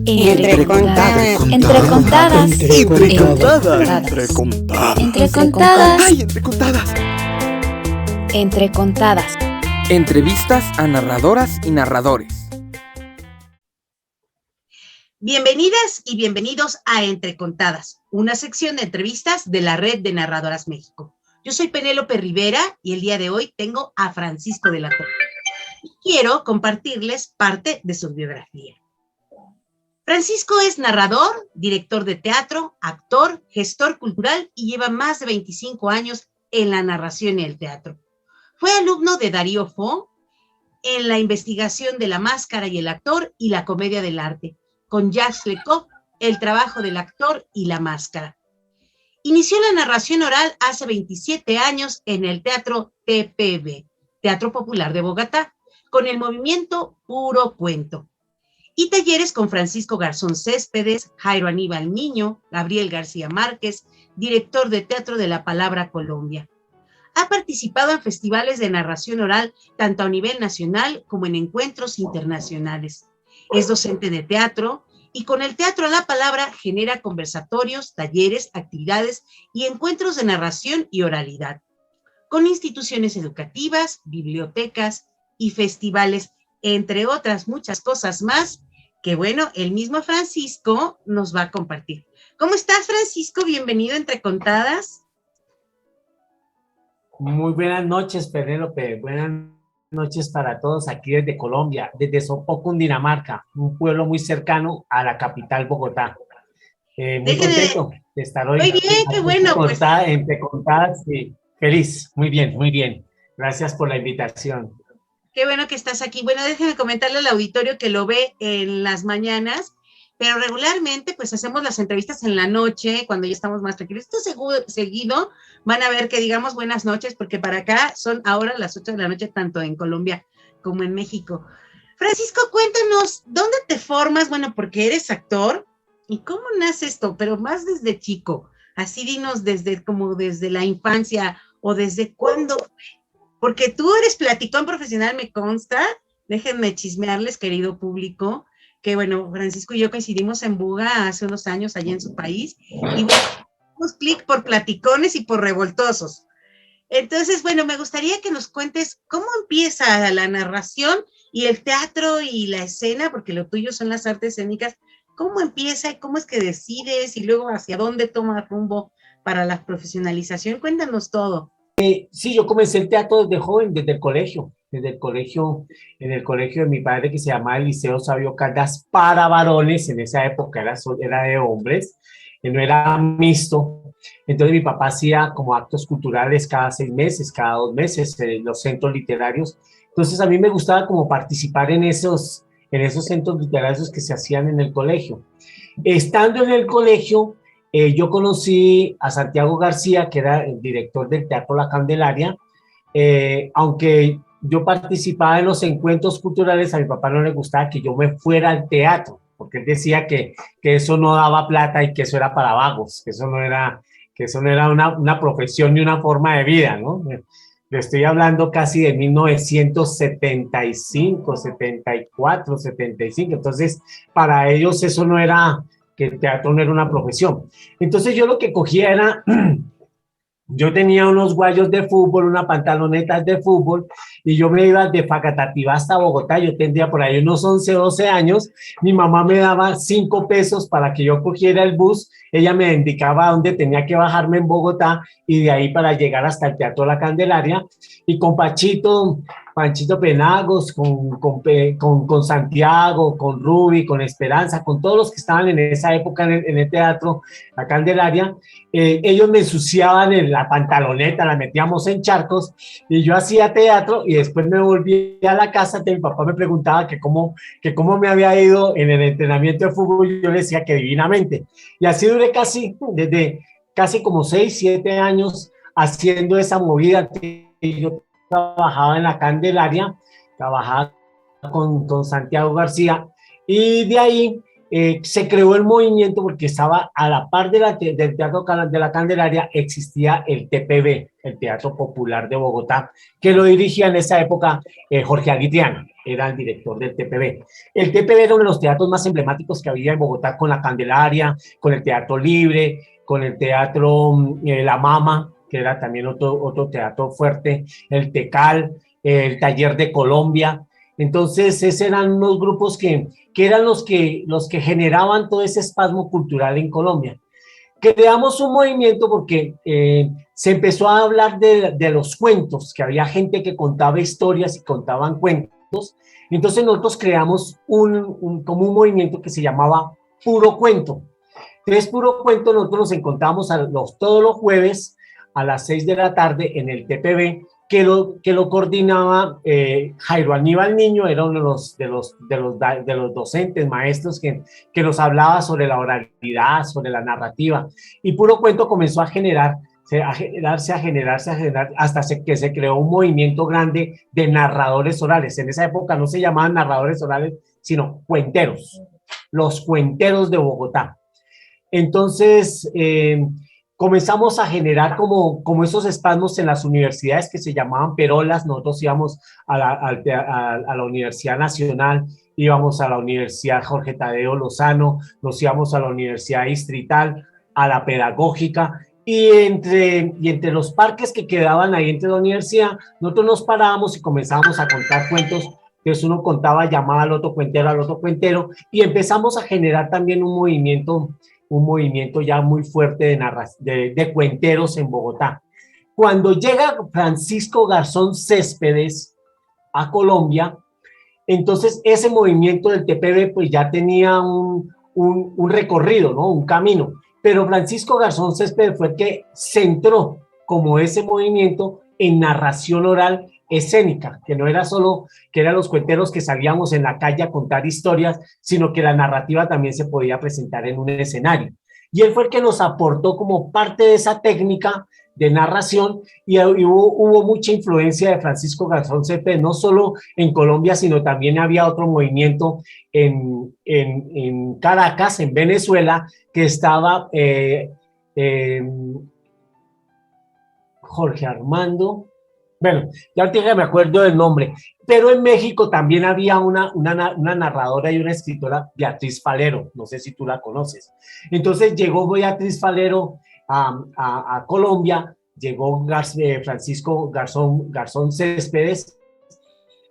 Entre contadas. Entre contadas. Entre contadas. Entre contadas. ¡Ay, entre contadas! Entre contadas. Entrevistas a narradoras y narradores. Bienvenidas y bienvenidos a Entre Contadas, una sección de entrevistas de la Red de Narradoras México. Yo soy Penélope Rivera y el día de hoy tengo a Francisco de la Torre. Quiero compartirles parte de su biografía. Francisco es narrador, director de teatro, actor, gestor cultural y lleva más de 25 años en la narración y el teatro. Fue alumno de Darío Fo en la investigación de la máscara y el actor y la comedia del arte, con Jacques Lecoq, el trabajo del actor y la máscara. Inició la narración oral hace 27 años en el Teatro TPB, Teatro Popular de Bogotá, con el movimiento Puro Cuento. Y talleres con Francisco Garzón Céspedes, Jairo Aníbal Niño, Gabriel García Márquez, director de Teatro de la Palabra Colombia. Ha participado en festivales de narración oral tanto a nivel nacional como en encuentros internacionales. Es docente de teatro y con el Teatro a la Palabra genera conversatorios, talleres, actividades y encuentros de narración y oralidad, con instituciones educativas, bibliotecas y festivales, entre otras muchas cosas más que, bueno, el mismo Francisco nos va a compartir. ¿Cómo estás, Francisco? Bienvenido a Entre Contadas. Muy buenas noches, Penélope. Buenas noches para todos aquí desde Colombia, desde Sopó, Cundinamarca, un pueblo muy cercano a la capital Bogotá. Muy contento de estar hoy. Muy bien, qué bueno. Entre Contadas y feliz. Muy bien, muy bien. Gracias por la invitación. Qué bueno que estás aquí. Bueno, déjenme comentarle al auditorio que lo ve en las mañanas, pero regularmente pues hacemos las entrevistas en la noche, cuando ya estamos más tranquilos. Esto seguido van a ver que digamos buenas noches, porque para acá son ahora las 8 de la noche, tanto en Colombia como en México. Francisco, cuéntanos, ¿dónde te formas? Bueno, porque eres actor, ¿y cómo nace esto? Pero más desde chico, así dinos desde la infancia, o desde cuándo fue. Porque tú eres platicón profesional, me consta. Déjenme chismearles, querido público, que bueno, Francisco y yo coincidimos en Buga hace unos años allá en su país, y bueno, dimos clic por platicones y por revoltosos. Entonces, bueno, me gustaría que nos cuentes cómo empieza la narración y el teatro y la escena, porque lo tuyo son las artes escénicas. ¿Cómo empieza y cómo es que decides y luego hacia dónde tomas rumbo para la profesionalización? Cuéntanos todo. Sí, yo comencé el teatro desde joven, desde el colegio, en el colegio de mi padre que se llamaba el Liceo Sabio Caldas para varones. En esa época era de hombres, no era mixto. Entonces mi papá hacía como actos culturales cada 6 meses, cada 2 meses, en los centros literarios. Entonces a mí me gustaba como participar en esos centros literarios que se hacían en el colegio. Estando en el colegio, yo conocí a Santiago García, que era el director del Teatro La Candelaria. Aunque yo participaba en los encuentros culturales, a mi papá no le gustaba que yo me fuera al teatro, porque él decía que eso no daba plata y que eso era para vagos, que eso no era una profesión ni una forma de vida, ¿no? Le estoy hablando casi de 1975, 74, 75. Entonces, para ellos eso no era, que el teatro no era una profesión. Entonces yo lo que cogía era, yo tenía unos guayos de fútbol, unas pantalonetas de fútbol, y yo me iba de Facatativá hasta Bogotá. Yo tendría por ahí unos 11, 12 años. Mi mamá me daba 5 pesos para que yo cogiera el bus. Ella me indicaba dónde tenía que bajarme en Bogotá y de ahí para llegar hasta el Teatro La Candelaria. Y con Panchito Penagos, con Santiago, con Ruby, con Esperanza, con todos los que estaban en esa época en el Teatro La Candelaria, ellos me ensuciaban la pantaloneta, la metíamos en charcos y yo hacía teatro y después me volví a la casa. Mi papá me preguntaba que cómo me había ido en el entrenamiento de fútbol, y yo le decía que divinamente. Y así duré desde casi como 6, 7 años haciendo esa movida. Yo trabajaba en La Candelaria, trabajaba con Santiago García, y de ahí se creó el movimiento porque estaba a la par del Teatro de la Candelaria, existía el TPB, el Teatro Popular de Bogotá, que lo dirigía en esa época Jorge Aguitiana, era el director del TPB. El TPB era uno de los teatros más emblemáticos que había en Bogotá, con la Candelaria, con el Teatro Libre, con el Teatro La Mama, que era también otro teatro fuerte, el Tecal, el Taller de Colombia. Entonces, esos eran unos grupos que eran los que generaban todo ese espasmo cultural en Colombia. Creamos un movimiento porque se empezó a hablar de los cuentos, que había gente que contaba historias y contaban cuentos. Entonces, nosotros creamos como un movimiento que se llamaba Puro Cuento. Entonces, Puro Cuento, nosotros nos encontramos todos los jueves a las 6 de la tarde en el TPB, que lo coordinaba Jairo Aníbal Niño, era uno de los docentes, maestros que nos hablaba sobre la oralidad, sobre la narrativa. Y Puro Cuento comenzó a generarse, hasta que se creó un movimiento grande de narradores orales. En esa época no se llamaban narradores orales, sino cuenteros, los cuenteros de Bogotá. Entonces, comenzamos a generar como esos espasmos en las universidades que se llamaban perolas. Nosotros íbamos a la Universidad Nacional, íbamos a la Universidad Jorge Tadeo Lozano, nos íbamos a la Universidad Distrital, a la Pedagógica, y entre los parques que quedaban ahí entre la universidad, nosotros nos parábamos y comenzábamos a contar cuentos. Entonces uno contaba, llamaba al otro cuentero, y empezamos a generar también un movimiento ya muy fuerte de cuenteros en Bogotá. Cuando llega Francisco Garzón Céspedes a Colombia, entonces ese movimiento del TPB pues ya tenía un recorrido, ¿no? Un camino. Pero Francisco Garzón Céspedes fue el que centró como ese movimiento en narración oral escénica, que no era solo que eran los cuenteros que salíamos en la calle a contar historias, sino que la narrativa también se podía presentar en un escenario. Y él fue el que nos aportó como parte de esa técnica de narración, y hubo mucha influencia de Francisco Garzón Céspedes, no solo en Colombia, sino también había otro movimiento en Caracas, en Venezuela, que estaba Jorge Armando. Bueno, ya ahorita me acuerdo del nombre, pero en México también había una narradora y una escritora, Beatriz Falero, no sé si tú la conoces. Entonces llegó Beatriz Falero a Colombia, llegó Francisco Garzón Céspedes,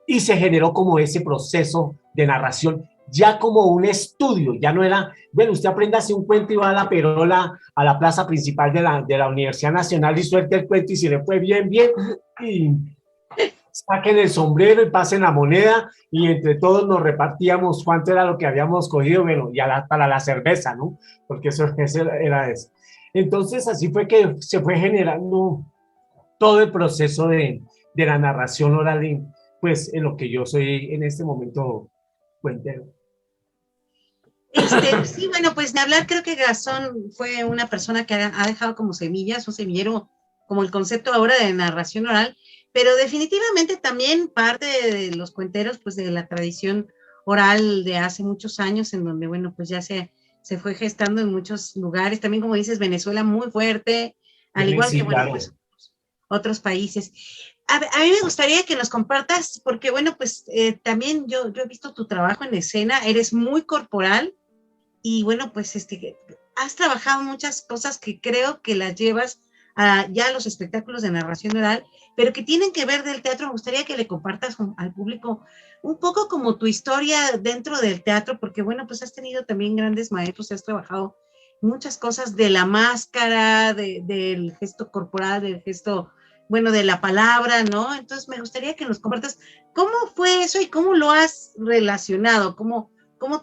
y se generó como ese proceso de narración, ya como un estudio, ya no era, bueno, usted aprende a hacer un cuento y va a la perola, a la plaza principal de la Universidad Nacional y suelta el cuento, y si le fue bien, y saquen el sombrero y pasen la moneda, y entre todos nos repartíamos cuánto era lo que habíamos cogido, bueno, y para la cerveza, ¿no? Porque eso era eso. Entonces así fue que se fue generando todo el proceso de la narración oral, pues en lo que yo soy en este momento cuentero. Sí, bueno, pues de hablar, creo que Garzón fue una persona que ha dejado como semillas, un semillero, como el concepto ahora de narración oral, pero definitivamente también parte de los cuenteros, pues de la tradición oral de hace muchos años, en donde, bueno, pues ya se fue gestando en muchos lugares, también como dices, Venezuela muy fuerte, al igual que, bueno, pues otros países. A mí me gustaría que nos compartas, porque, bueno, pues también yo he visto tu trabajo en escena, eres muy corporal, y bueno, pues has trabajado muchas cosas que creo que las llevas ya a los espectáculos de narración oral, pero que tienen que ver del teatro. Me gustaría que le compartas al público un poco como tu historia dentro del teatro, porque bueno, pues has tenido también grandes maestros, has trabajado muchas cosas de la máscara, del gesto corporal, del gesto, bueno, de la palabra, ¿no? Entonces me gustaría que nos compartas cómo fue eso y cómo lo has relacionado, cómo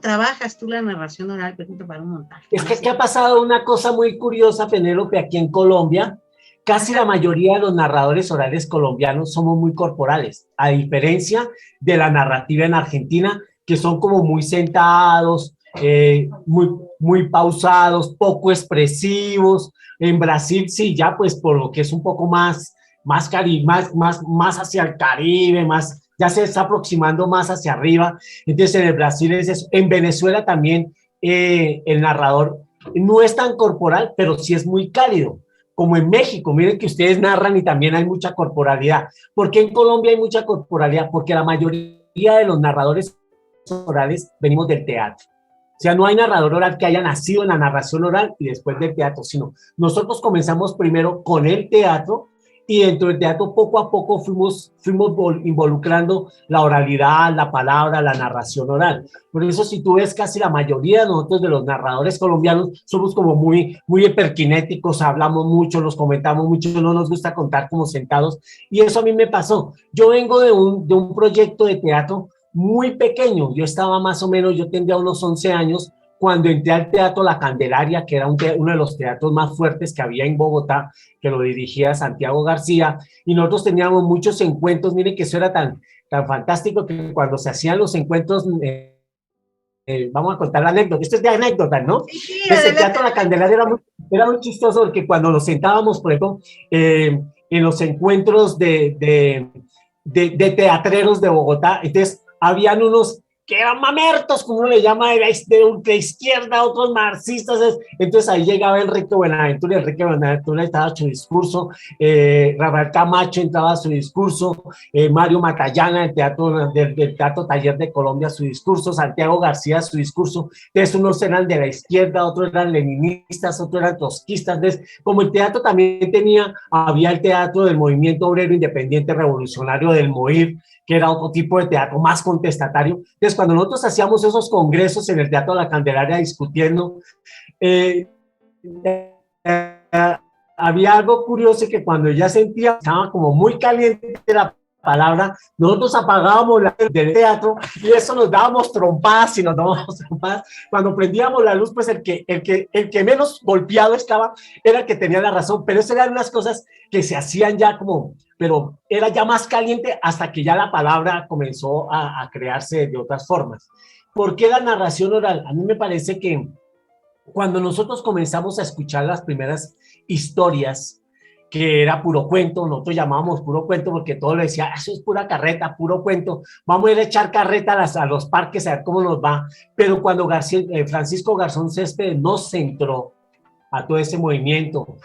trabajas tú la narración oral, por ejemplo, para un montaje. Es que ha pasado una cosa muy curiosa, Penélope, aquí en Colombia. Casi la mayoría de los narradores orales colombianos somos muy corporales, a diferencia de la narrativa en Argentina, que son como muy sentados, muy pausados, poco expresivos. En Brasil sí, ya pues por lo que es un poco más hacia el Caribe, ya se está aproximando más hacia arriba. Entonces en el Brasil es eso. En Venezuela también el narrador no es tan corporal, pero sí es muy cálido. Como en México, miren que ustedes narran y también hay mucha corporalidad. ¿Por qué en Colombia hay mucha corporalidad? Porque la mayoría de los narradores orales venimos del teatro. O sea, no hay narrador oral que haya nacido en la narración oral y después del teatro, sino nosotros comenzamos primero con el teatro y dentro del teatro poco a poco fuimos involucrando la oralidad, la palabra, la narración oral. Por eso si tú ves casi la mayoría de nosotros de los narradores colombianos somos como muy hiperkinéticos, hablamos mucho, los comentamos mucho, no nos gusta contar como sentados y eso a mí me pasó. Yo vengo de un proyecto de teatro muy pequeño, yo estaba más o menos, yo tendría unos 11 años, cuando entré al Teatro La Candelaria, que era uno de los teatros más fuertes que había en Bogotá, que lo dirigía Santiago García, y nosotros teníamos muchos encuentros, miren que eso era tan fantástico que cuando se hacían los encuentros, vamos a contar la anécdota, esto es de anécdota, ¿no? Sí, Entonces, el Teatro La Candelaria era muy chistoso porque cuando nos sentábamos, por ejemplo, en los encuentros de teatreros de Bogotá, entonces habían unos que eran mamertos, como uno le llama, de ultraizquierda, otros marxistas, entonces ahí llegaba Enrique Buenaventura estaba a su discurso, Rafael Camacho entraba a su discurso, Mario Matallana del Teatro Taller de Colombia a su discurso, Santiago García a su discurso, entonces unos eran de la izquierda, otros eran leninistas, otros eran trotskistas, entonces como el teatro también había el teatro del Movimiento Obrero Independiente Revolucionario del MOIR, que era otro tipo de teatro más contestatario. Entonces, cuando nosotros hacíamos esos congresos en el Teatro La Candelaria discutiendo, había algo curioso que cuando ya sentía, estaba como muy caliente la palabra, nosotros apagábamos la luz del teatro y eso nos dábamos trompadas y nos dábamos trompadas. Cuando prendíamos la luz, pues el que menos golpeado estaba era el que tenía la razón, pero esas eran unas cosas que se hacían ya como, pero era ya más caliente hasta que ya la palabra comenzó a crearse de otras formas. ¿Por qué la narración oral? A mí me parece que cuando nosotros comenzamos a escuchar las primeras historias, que era puro cuento, nosotros llamábamos puro cuento porque todo le decía, eso es pura carreta, puro cuento, vamos a ir a echar carreta a los parques a ver cómo nos va, pero cuando Francisco Garzón Céspedes nos centró a todo ese movimiento,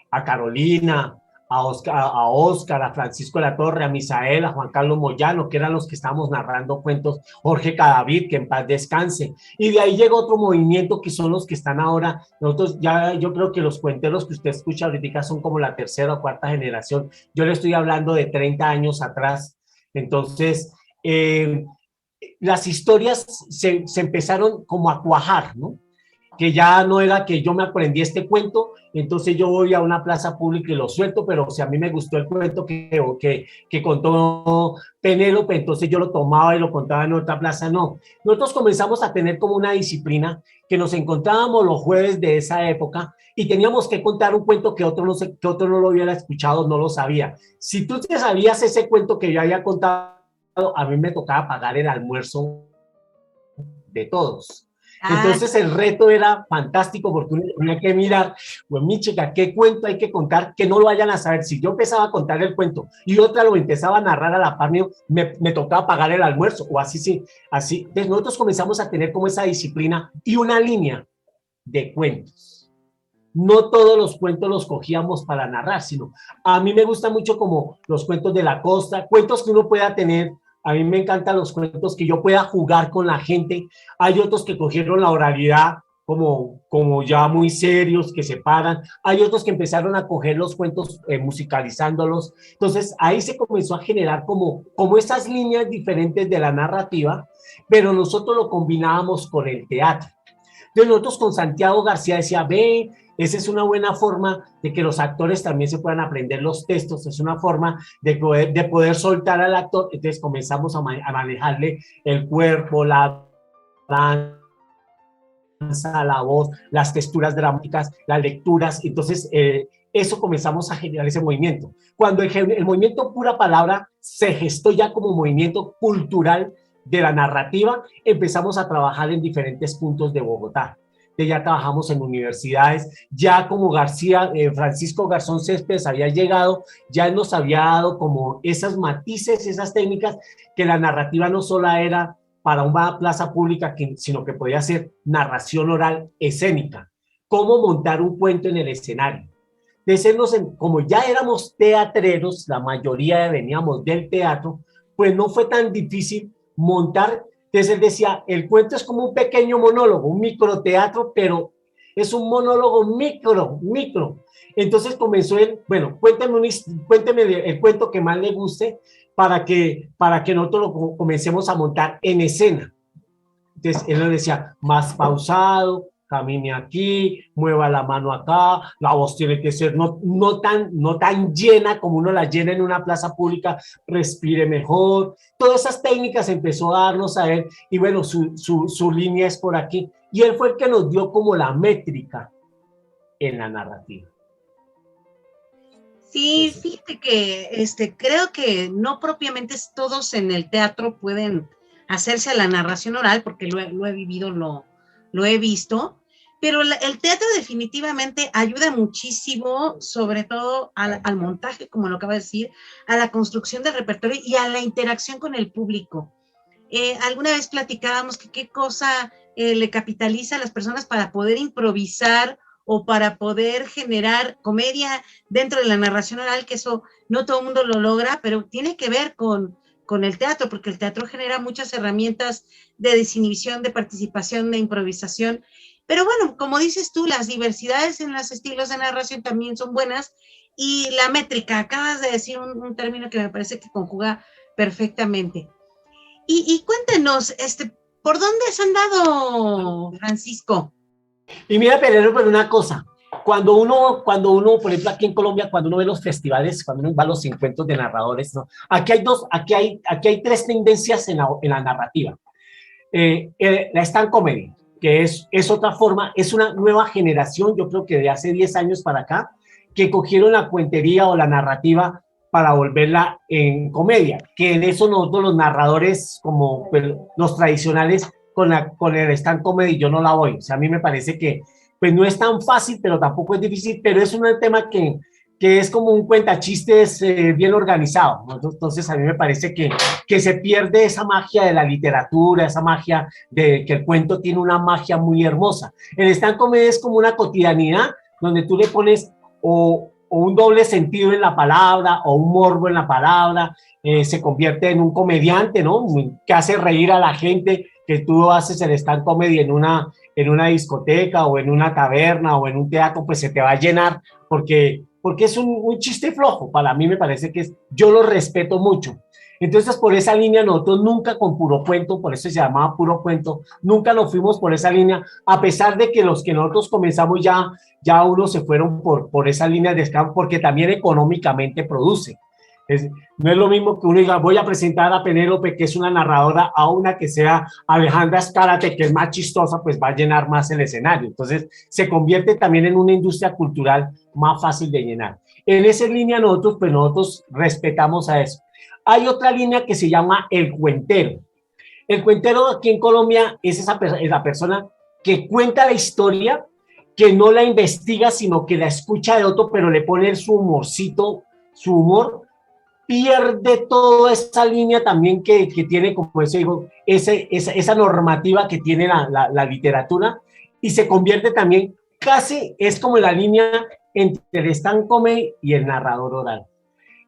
a Carolina, a Oscar, a Francisco de la Torre, a Misael, a Juan Carlos Moyano, que eran los que estábamos narrando cuentos, Jorge Cadavid, que en paz descanse, y de ahí llega otro movimiento que son los que están ahora, nosotros ya, yo creo que los cuenteros que usted escucha ahorita son como la tercera o cuarta generación, yo le estoy hablando de 30 años atrás, entonces, las historias se empezaron como a cuajar, ¿no? Que ya no era que yo me aprendí este cuento, entonces yo voy a una plaza pública y lo suelto, pero si a mí me gustó el cuento que contó Penélope, entonces yo lo tomaba y lo contaba en otra plaza, no. Nosotros comenzamos a tener como una disciplina que nos encontrábamos los jueves de esa época y teníamos que contar un cuento que otro no lo hubiera escuchado, no lo sabía. Si tú te sabías ese cuento que yo había contado, a mí me tocaba pagar el almuerzo de todos. Entonces el reto era fantástico porque uno tenía que mirar, pues mi chica, ¿qué cuento hay que contar que no lo vayan a saber? Si yo empezaba a contar el cuento y otra lo empezaba a narrar a la par mío, me tocaba pagar el almuerzo o así, sí, así. Entonces nosotros comenzamos a tener como esa disciplina y una línea de cuentos. No todos los cuentos los cogíamos para narrar, sino a mí me gusta mucho como los cuentos de la costa, cuentos que uno pueda tener. A mí me encantan los cuentos que yo pueda jugar con la gente. Hay otros que cogieron la oralidad como ya muy serios, que se paran. Hay otros que empezaron a coger los cuentos musicalizándolos. Entonces, ahí se comenzó a generar como esas líneas diferentes de la narrativa, pero nosotros lo combinábamos con el teatro. Entonces, nosotros con Santiago García decía, ve, esa es una buena forma de que los actores también se puedan aprender los textos, es una forma de poder soltar al actor. Entonces comenzamos a manejarle el cuerpo, la danza, la voz, las texturas dramáticas, las lecturas. Entonces eso comenzamos a generar ese movimiento. Cuando el movimiento Pura Palabra se gestó ya como movimiento cultural de la narrativa, empezamos a trabajar en diferentes puntos de Bogotá. Ya trabajamos en universidades, ya como Francisco Garzón Céspedes había llegado, ya nos había dado como esas matices, esas técnicas, que la narrativa no solo era para una plaza pública, sino que podía ser narración oral escénica. Cómo montar un cuento en el escenario. Entonces, como ya éramos teatreros, la mayoría veníamos del teatro, pues no fue tan difícil montar. Entonces él decía, el cuento es como un pequeño monólogo, un microteatro, pero es un monólogo micro. Entonces comenzó él, bueno, cuénteme el cuento que más le guste para que nosotros lo comencemos a montar en escena. Entonces él nos decía, más pausado, camine aquí, mueva la mano acá, la voz tiene que ser no tan llena como uno la llena en una plaza pública, respire mejor. Todas esas técnicas empezó a darnos a él y bueno, su línea es por aquí. Y él fue el que nos dio como la métrica en la narrativa. Sí, fíjate que creo que no propiamente todos en el teatro pueden hacerse a la narración oral, porque lo he vivido, lo he visto, pero el teatro definitivamente ayuda muchísimo, sobre todo al montaje, como lo acaba de decir, a la construcción del repertorio y a la interacción con el público. Alguna vez platicábamos que qué cosa le capitaliza a las personas para poder improvisar o para poder generar comedia dentro de la narración oral, que eso no todo el mundo lo logra, pero tiene que ver con el teatro, porque el teatro genera muchas herramientas de desinhibición, de participación, de improvisación. Pero bueno, como dices tú, las diversidades en los estilos de narración también son buenas, y la métrica, acabas de decir un término que me parece que conjuga perfectamente. Y cuéntenos, ¿por dónde has andado, Francisco? Y mira, Pedro, pero una cosa, cuando uno, por ejemplo, aquí en Colombia, cuando uno ve los festivales, cuando uno va a los encuentros de narradores, ¿no? Aquí hay tres tendencias en la narrativa. La stand comedy, que es otra forma, es una nueva generación, yo creo que de hace 10 años para acá, que cogieron la cuentería o la narrativa para volverla en comedia, que en eso nosotros los narradores, como pues, los tradicionales, con el stand comedy yo no la voy. O sea, a mí me parece que pues no es tan fácil, pero tampoco es difícil, pero es un tema que es como un cuentachistes bien organizado, ¿no? Entonces a mí me parece que se pierde esa magia de la literatura, esa magia de que el cuento tiene una magia muy hermosa. El stand comedy es como una cotidianidad donde tú le pones o un doble sentido en la palabra o un morbo en la palabra, se convierte en un comediante, ¿no? Que hace reír a la gente, que tú haces el stand comedy en una discoteca o en una taberna o en un teatro, pues se te va a llenar porque es un chiste flojo. Para mí me parece que yo lo respeto mucho. Entonces, por esa línea, nosotros nunca con puro cuento, por eso se llamaba puro cuento, nunca nos fuimos por esa línea, a pesar de que los que nosotros comenzamos ya unos se fueron por esa línea de stand, porque también económicamente produce. No es lo mismo que uno diga, voy a presentar a Penélope, que es una narradora, a una que sea Alejandra Escárate, que es más chistosa, pues va a llenar más el escenario. Entonces, se convierte también en una industria cultural más fácil de llenar. En esa línea nosotros respetamos a eso. Hay otra línea que se llama el cuentero. El cuentero aquí en Colombia es la persona que cuenta la historia, que no la investiga, sino que la escucha de otro, pero le pone su humorcito, su humor, pierde toda esa línea también que tiene, como digo, esa normativa que tiene la literatura, y se convierte también, casi es como la línea entre el stand comedy y el narrador oral.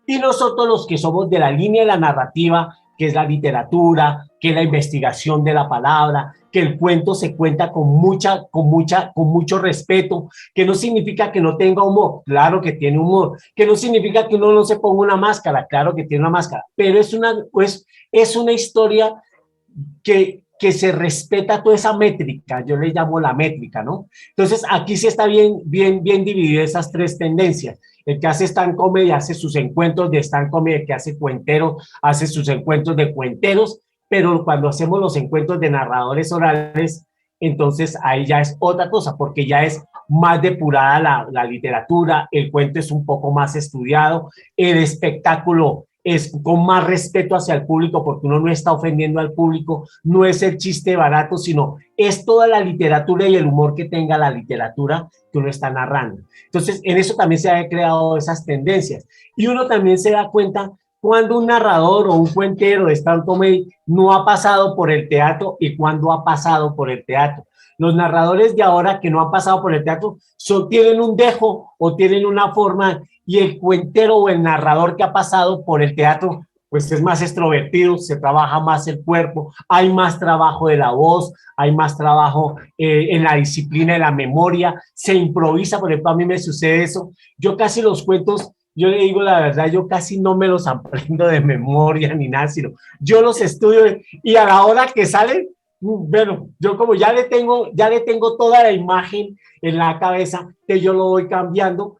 Y nosotros los que somos de la línea de la narrativa, que es la literatura, que es la investigación de la palabra, que el cuento se cuenta con mucho respeto, que no significa que no tenga humor, claro que tiene humor, que no significa que uno no se ponga una máscara, claro que tiene una máscara, pero es una historia que se respeta toda esa métrica, yo le llamo la métrica, ¿no? Entonces aquí sí está bien dividida esas tres tendencias. El que hace stand comedy hace sus encuentros de stand comedy, el que hace cuentero hace sus encuentros de cuenteros, pero cuando hacemos los encuentros de narradores orales, entonces ahí ya es otra cosa, porque ya es más depurada la literatura, el cuento es un poco más estudiado, el espectáculo es con más respeto hacia el público, porque uno no está ofendiendo al público, no es el chiste barato, sino es toda la literatura y el humor que tenga la literatura que uno está narrando. Entonces, en eso también se han creado esas tendencias. Y uno también se da cuenta cuando un narrador o un cuentero de stand-up comedy no ha pasado por el teatro y cuando ha pasado por el teatro. Los narradores de ahora que no han pasado por el teatro tienen un dejo o tienen una forma, y el cuentero o el narrador que ha pasado por el teatro pues es más extrovertido, se trabaja más el cuerpo, hay más trabajo de la voz, hay más trabajo en la disciplina de la memoria, se improvisa. Por ejemplo, a mí me sucede eso. Yo casi los cuentos, yo le digo la verdad, yo casi no me los aprendo de memoria ni nada, sino yo los estudio y a la hora que salen, bueno, yo como ya le tengo toda la imagen en la cabeza, que yo lo voy cambiando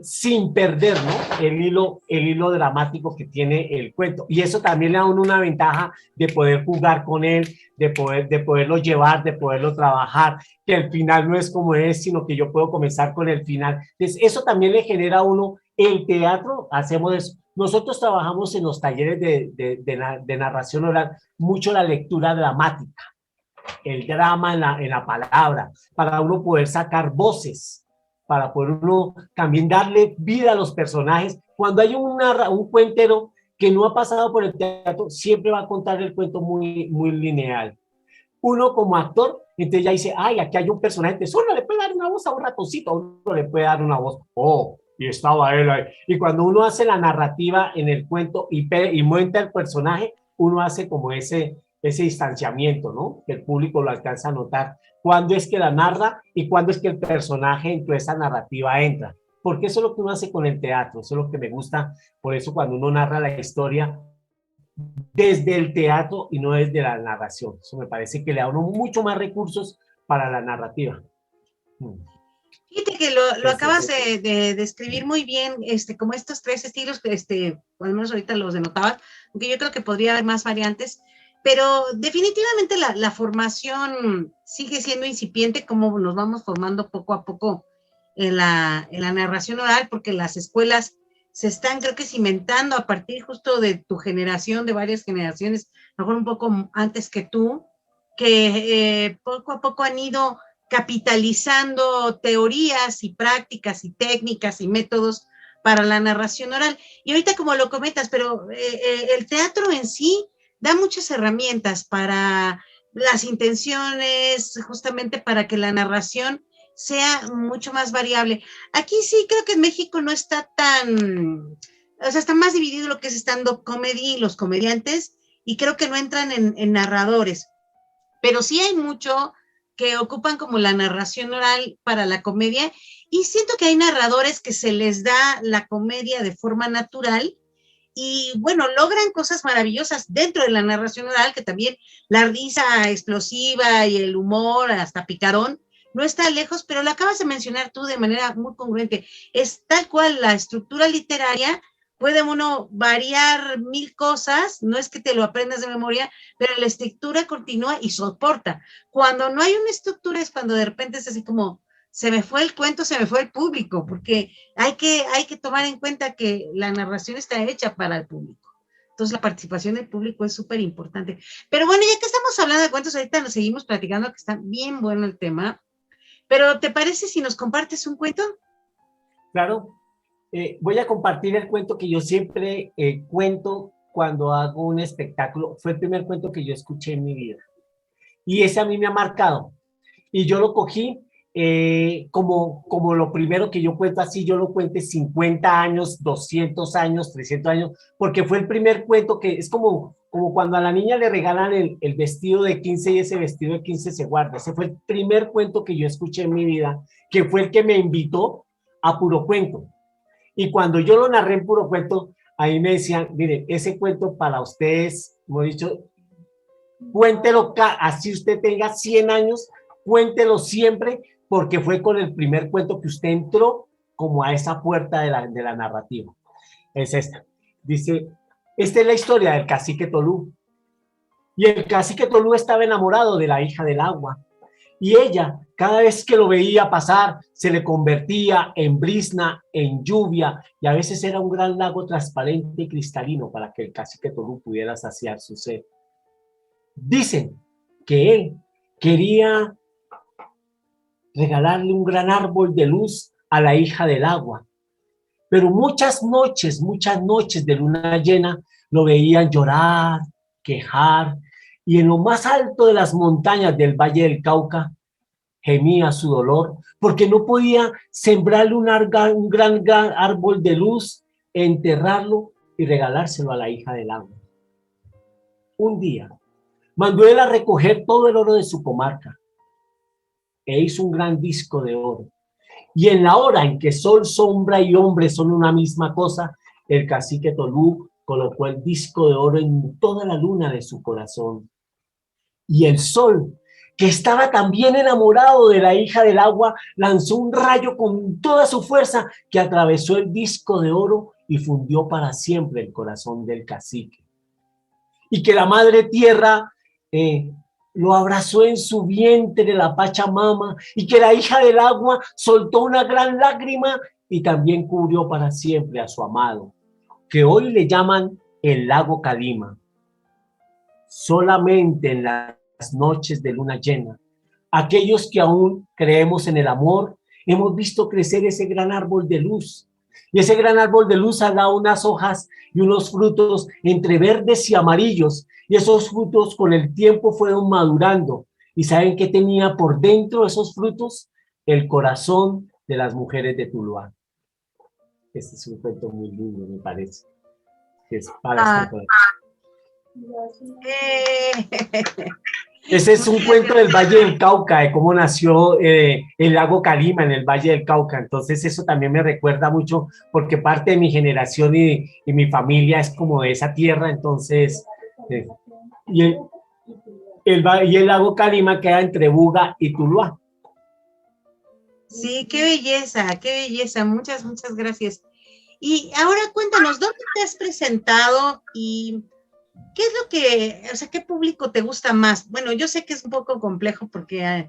sin perder, ¿no? El hilo dramático que tiene el cuento. Y eso también le da a uno una ventaja de poder jugar con él, de poderlo llevar, de poderlo trabajar, que el final no es como es, sino que yo puedo comenzar con el final. Entonces, eso también le genera a uno el teatro, hacemos eso. Nosotros trabajamos en los talleres de narración oral mucho la lectura dramática, el drama en la palabra, para uno poder sacar voces, para poder uno también darle vida a los personajes. Cuando hay un cuentero que no ha pasado por el teatro, siempre va a contar el cuento muy, muy lineal. Uno como actor, entonces ya dice, ay, aquí hay un personaje, entonces uno le puede dar una voz a un ratoncito, uno le puede dar una voz, oh, y estaba él ahí. Y cuando uno hace la narrativa en el cuento y muestra el personaje, uno hace como ese distanciamiento, ¿no? Que el público lo alcanza a notar. ¿Cuándo es que la narra y cuándo es que el personaje en toda esa narrativa entra? Porque eso es lo que uno hace con el teatro, eso es lo que me gusta. Por eso cuando uno narra la historia desde el teatro y no desde la narración, eso me parece que le da a uno mucho más recursos para la narrativa. Fíjate que lo acabas de describir muy bien, como estos tres estilos, al menos ahorita los denotabas, aunque yo creo que podría haber más variantes, pero definitivamente la formación sigue siendo incipiente, como nos vamos formando poco a poco en la narración oral, porque las escuelas se están, creo que, cimentando a partir justo de tu generación, de varias generaciones, a lo mejor un poco antes que tú, que poco a poco han ido capitalizando teorías y prácticas y técnicas y métodos para la narración oral. Y ahorita, como lo comentas, pero el teatro en sí da muchas herramientas para las intenciones, justamente para que la narración sea mucho más variable. Aquí sí creo que en México no está tan, o sea, está más dividido lo que es stand-up comedy, los comediantes, y creo que no entran en narradores, pero sí hay mucho que ocupan como la narración oral para la comedia, y siento que hay narradores que se les da la comedia de forma natural, y bueno, logran cosas maravillosas dentro de la narración oral, que también la risa explosiva y el humor hasta picarón no está lejos, pero lo acabas de mencionar tú de manera muy congruente. Es tal cual la estructura literaria, puede uno variar mil cosas, no es que te lo aprendas de memoria, pero la estructura continúa y soporta. Cuando no hay una estructura es cuando de repente es así como, se me fue el cuento, se me fue el público, porque hay que tomar en cuenta que la narración está hecha para el público. Entonces la participación del público es súper importante. Pero bueno, ya que estamos hablando de cuentos, ahorita nos seguimos platicando, que está bien bueno el tema. Pero ¿te parece si nos compartes un cuento? Claro, voy a compartir el cuento que yo siempre cuento cuando hago un espectáculo. Fue el primer cuento que yo escuché en mi vida. Y ese a mí me ha marcado. Y yo lo cogí como lo primero que yo cuento, así yo lo cuente 50 años, 200 años, 300 años, porque fue el primer cuento que es como cuando a la niña le regalan el vestido de 15 y ese vestido de 15 se guarda. Ese fue el primer cuento que yo escuché en mi vida, que fue el que me invitó a Puro Cuento. Y cuando yo lo narré en Puro Cuento, ahí me decían, miren, ese cuento para ustedes, como he dicho, cuéntelo, así usted tenga 100 años, cuéntelo siempre, porque fue con el primer cuento que usted entró como a esa puerta de la narrativa. Es esta. Dice, esta es la historia del cacique Tolú. Y el cacique Tolú estaba enamorado de la hija del agua. Y ella, cada vez que lo veía pasar, se le convertía en brizna, en lluvia, y a veces era un gran lago transparente y cristalino para que el cacique Tolú pudiera saciar su sed. Dicen que él quería regalarle un gran árbol de luz a la hija del agua, pero muchas noches de luna llena lo veían llorar, quejar, y en lo más alto de las montañas del Valle del Cauca gemía su dolor porque no podía sembrarle un gran árbol de luz, enterrarlo y regalárselo a la hija del agua. Un día mandó él a recoger todo el oro de su comarca e hizo un gran disco de oro. Y en la hora en que sol, sombra y hombre son una misma cosa, el cacique Tolú colocó el disco de oro en toda la luna de su corazón. Y el sol, que estaba también enamorado de la hija del agua, lanzó un rayo con toda su fuerza que atravesó el disco de oro y fundió para siempre el corazón del cacique. Y que la madre tierra lo abrazó en su vientre, la Pachamama, y que la hija del agua soltó una gran lágrima y también cubrió para siempre a su amado, que hoy le llaman el lago Calima. Solamente en las noches de luna llena, aquellos que aún creemos en el amor, hemos visto crecer ese gran árbol de luz. Y ese gran árbol de luz ha dado unas hojas y unos frutos entre verdes y amarillos. Y esos frutos con el tiempo fueron madurando. ¿Y saben qué tenía por dentro esos frutos? El corazón de las mujeres de Tuluá. Este es un cuento muy lindo, me parece. Es para esta Ese es un cuento del Valle del Cauca, de cómo nació el lago Calima en el Valle del Cauca. Entonces eso también me recuerda mucho porque parte de mi generación y mi familia es como de esa tierra. Entonces, y el lago Calima queda entre Buga y Tuluá. Sí, qué belleza. Muchas gracias. Y ahora cuéntanos, ¿dónde te has presentado y qué es lo que, o sea, qué público te gusta más? Bueno, yo sé que es un poco complejo porque a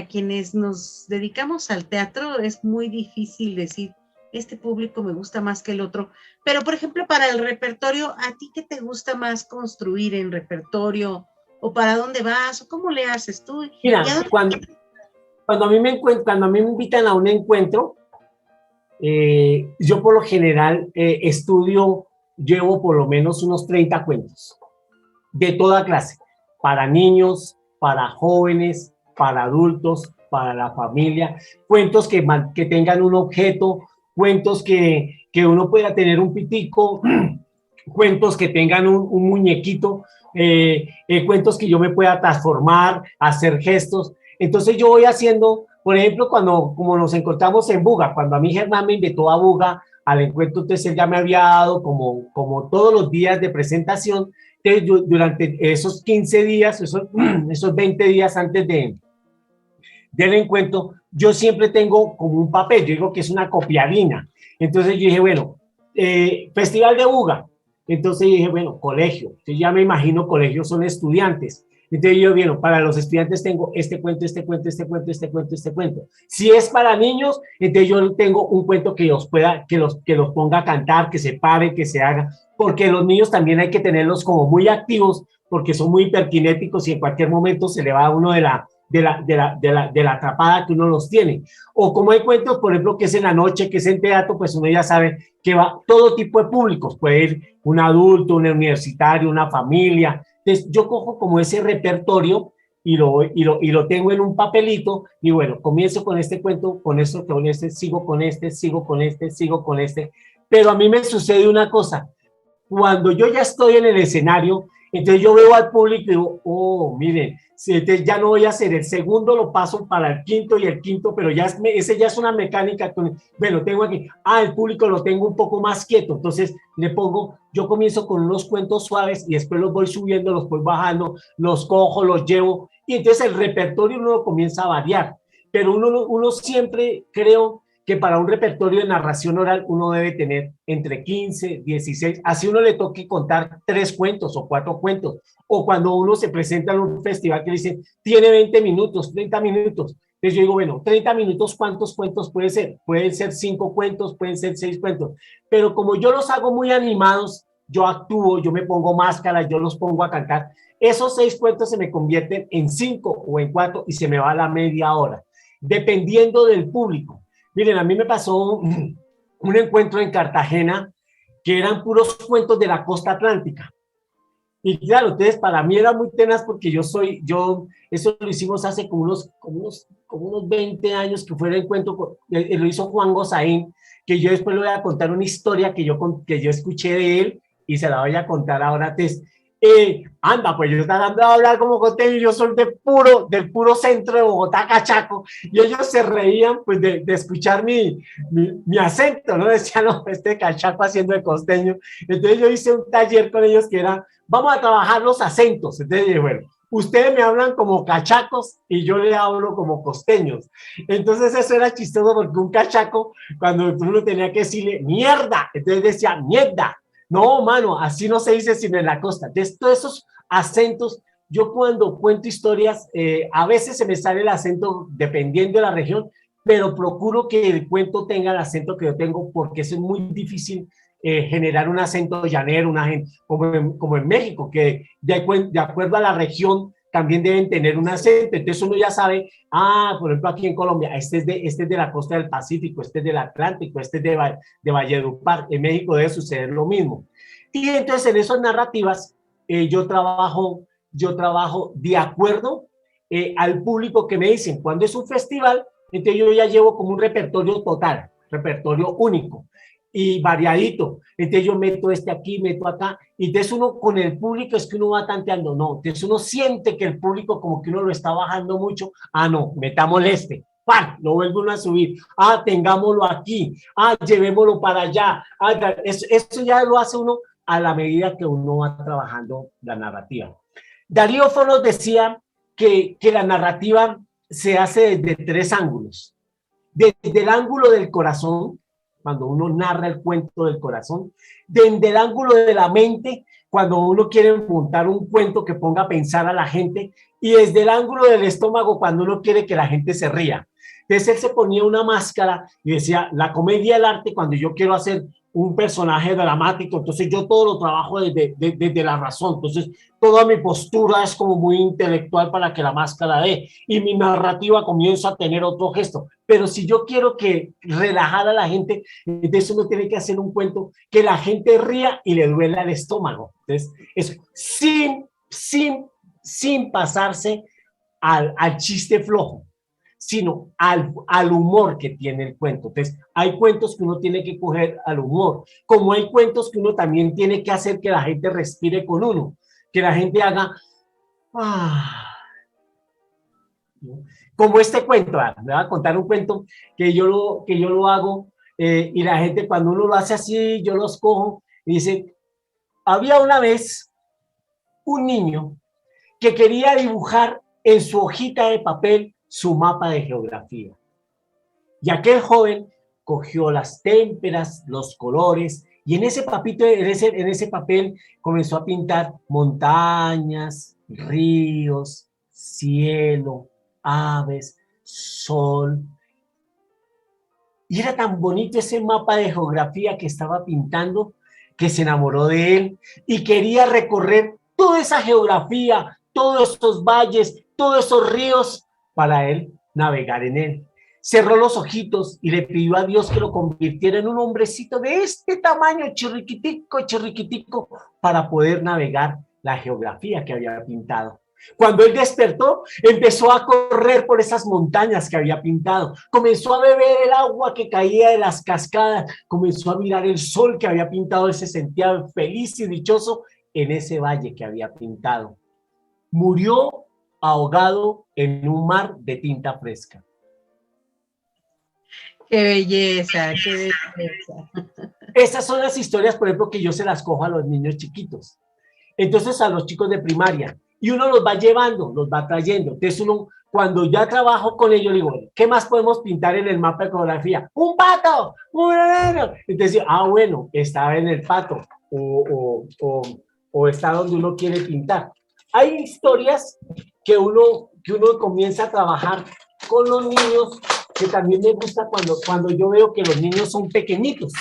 quienes nos dedicamos al teatro es muy difícil decir, este público me gusta más que el otro, pero por ejemplo, para el repertorio, ¿a ti qué te gusta más construir en repertorio? ¿O para dónde vas? ¿O cómo le haces tú? Mira, cuando a mí me invitan a un encuentro, yo por lo general llevo por lo menos unos 30 cuentos de toda clase, para niños, para jóvenes, para adultos, para la familia, cuentos que tengan un objeto, cuentos que uno pueda tener un pitico, cuentos que tengan un muñequito, cuentos que yo me pueda transformar, hacer gestos. Entonces yo voy haciendo, por ejemplo, como nos encontramos en Buga, cuando a mí Germán me invitó a Buga al encuentro, entonces él ya me había dado como todos los días de presentación. Entonces yo, durante esos 15 días, esos 20 días antes del encuentro, yo siempre tengo como un papel, yo digo que es una copiadina. Entonces yo dije, bueno, Festival de Buga. Entonces dije, bueno, colegio. Entonces ya me imagino colegios son estudiantes. Entonces yo, bueno, para los estudiantes tengo este cuento. Si es para niños, entonces yo tengo un cuento que los ponga a cantar, que se pare, que se haga, porque los niños también hay que tenerlos como muy activos, porque son muy hiperkinéticos y en cualquier momento se le va a uno de la atrapada que uno los tiene. O como hay cuentos, por ejemplo, que es en la noche, que es en teatro, pues uno ya sabe que va todo tipo de públicos, puede ir un adulto, un universitario, una familia. Entonces yo cojo como ese repertorio y lo tengo en un papelito y bueno, comienzo con este cuento, con este, sigo con este, pero a mí me sucede una cosa, cuando yo ya estoy en el escenario, entonces yo veo al público y digo, oh, miren, entonces ya no voy a hacer el segundo, lo paso para el quinto y el quinto, pero ese ya es una mecánica. Bueno, tengo aquí, el público lo tengo un poco más quieto, entonces yo comienzo con unos cuentos suaves y después los voy subiendo, los voy bajando, los cojo, los llevo, y entonces el repertorio uno lo comienza a variar, pero uno siempre creo que para un repertorio de narración oral uno debe tener entre 15, 16, así uno le toque contar 3 cuentos o 4 cuentos, o cuando uno se presenta en un festival que dice, tiene 20 minutos, 30 minutos, entonces yo digo, bueno, 30 minutos, ¿cuántos cuentos puede ser? Pueden ser 5 cuentos, pueden ser 6 cuentos, pero como yo los hago muy animados, yo actúo, yo me pongo máscaras, yo los pongo a cantar, esos 6 cuentos se me convierten en 5 o en 4 y se me va la media hora, dependiendo del público. Miren, a mí me pasó un encuentro en Cartagena que eran puros cuentos de la costa atlántica. Y claro, entonces para mí era muy tenaz porque eso lo hicimos hace como unos 20 años, que fue el encuentro, lo hizo Juan Gozaín, que yo después le voy a contar una historia que yo escuché de él y se la voy a contar ahora. Entonces, anda, pues yo estaba dando a hablar como costeño, yo soy del puro centro de Bogotá, cachaco, y ellos se reían pues de escuchar mi acento, ¿no? Decían, no, este cachaco haciendo de costeño. Entonces yo hice un taller con ellos que era, vamos a trabajar los acentos. Entonces dije, bueno, ustedes me hablan como cachacos y yo le hablo como costeños. Entonces eso era chistoso porque un cachaco, cuando uno tenía que decirle mierda, entonces decía mierda. No, mano, así no se dice sino en la costa. Entonces, todos esos acentos, yo cuando cuento historias, a veces se me sale el acento dependiendo de la región, pero procuro que el cuento tenga el acento que yo tengo, porque eso es muy difícil generar un acento llanero, como en México, que de acuerdo a la región también deben tener un acento. Entonces uno ya sabe, por ejemplo, aquí en Colombia, este es de la costa del Pacífico, este es del Atlántico, este es de Valledupar. En México debe suceder lo mismo. Y entonces en esas narrativas yo trabajo de acuerdo al público que me dicen. Cuando es un festival, entonces yo ya llevo como un repertorio total, repertorio único y variadito. Entonces yo meto aquí, meto acá, y entonces uno con el público es que uno va tanteando, no, entonces uno siente que el público como que uno lo está bajando mucho, no, metámosle ¡pam! Lo vuelve uno a subir, tengámoslo aquí, llevémoslo para allá, eso ya lo hace uno a la medida que uno va trabajando la narrativa. Darío Fo nos decía que la narrativa se hace desde 3 ángulos, desde el ángulo del corazón, cuando uno narra el cuento del corazón, desde el ángulo de la mente, cuando uno quiere montar un cuento que ponga a pensar a la gente, y desde el ángulo del estómago, cuando uno quiere que la gente se ría. Entonces él se ponía una máscara y decía, la comedia del arte, cuando yo quiero hacer un personaje dramático, entonces yo todo lo trabajo desde la razón, entonces toda mi postura es como muy intelectual para que la máscara dé, y mi narrativa comienza a tener otro gesto. Pero si yo quiero que relajar a la gente, entonces uno tiene que hacer un cuento que la gente ría y le duela el estómago. Entonces, eso, sin pasarse al chiste flojo, sino al humor que tiene el cuento. Entonces, hay cuentos que uno tiene que coger al humor, como hay cuentos que uno también tiene que hacer que la gente respire con uno, que la gente haga, como este cuento. Me voy a contar un cuento que yo lo hago, y la gente cuando uno lo hace así, yo los cojo y dice, había una vez un niño que quería dibujar en su hojita de papel su mapa de geografía. Y aquel joven cogió las témperas, los colores, y en ese papel comenzó a pintar montañas, ríos, cielo, aves, sol. Y era tan bonito ese mapa de geografía que estaba pintando, que se enamoró de él y quería recorrer toda esa geografía, todos estos valles, todos esos ríos, para él navegar en él. Cerró los ojitos y le pidió a Dios que lo convirtiera en un hombrecito de este tamaño, chirriquitico, para poder navegar la geografía que había pintado. Cuando él despertó, empezó a correr por esas montañas que había pintado, comenzó a beber el agua que caía de las cascadas, comenzó a mirar el sol que había pintado, él se sentía feliz y dichoso en ese valle que había pintado. Murió ahogado en un mar de tinta fresca. ¡Qué belleza! ¡Qué belleza! Esas son las historias, por ejemplo, que yo se las cojo a los niños chiquitos. Entonces, a los chicos de primaria. Y uno los va llevando, los va trayendo. Entonces, uno, cuando ya trabajo con ellos, digo, ¿qué más podemos pintar en el mapa de geografía? ¡Un pato! ¡Un enano! Entonces, bueno, está en el pato. O está donde uno quiere pintar. Hay historias que uno comienza a trabajar con los niños, que también me gusta cuando yo veo que los niños son pequeñitos.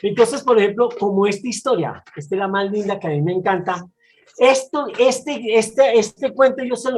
Entonces, por ejemplo, como esta historia, esta es la más linda que a mí me encanta. Este cuento yo se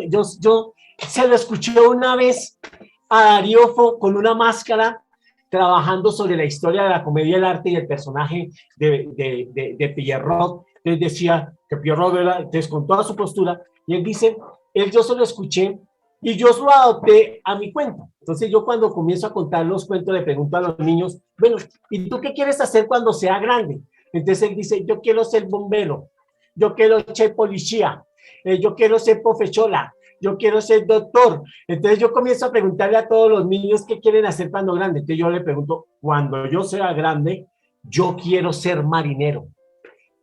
lo escuché una vez a Darío Fo con una máscara trabajando sobre la historia de la comedia, el arte y el personaje de Pierrot. Entonces decía que Pierrot era, entonces, con toda su postura, y él dice, yo se lo escuché y yo lo adopté a mi cuento. Entonces yo cuando comienzo a contar los cuentos le pregunto a los niños, bueno, ¿y tú qué quieres hacer cuando sea grande? Entonces él dice, yo quiero ser bombero, yo quiero ser policía, yo quiero ser profesora, yo quiero ser doctor. Entonces yo comienzo a preguntarle a todos los niños qué quieren hacer cuando grande. Entonces yo le pregunto, cuando yo sea grande, yo quiero ser marinero.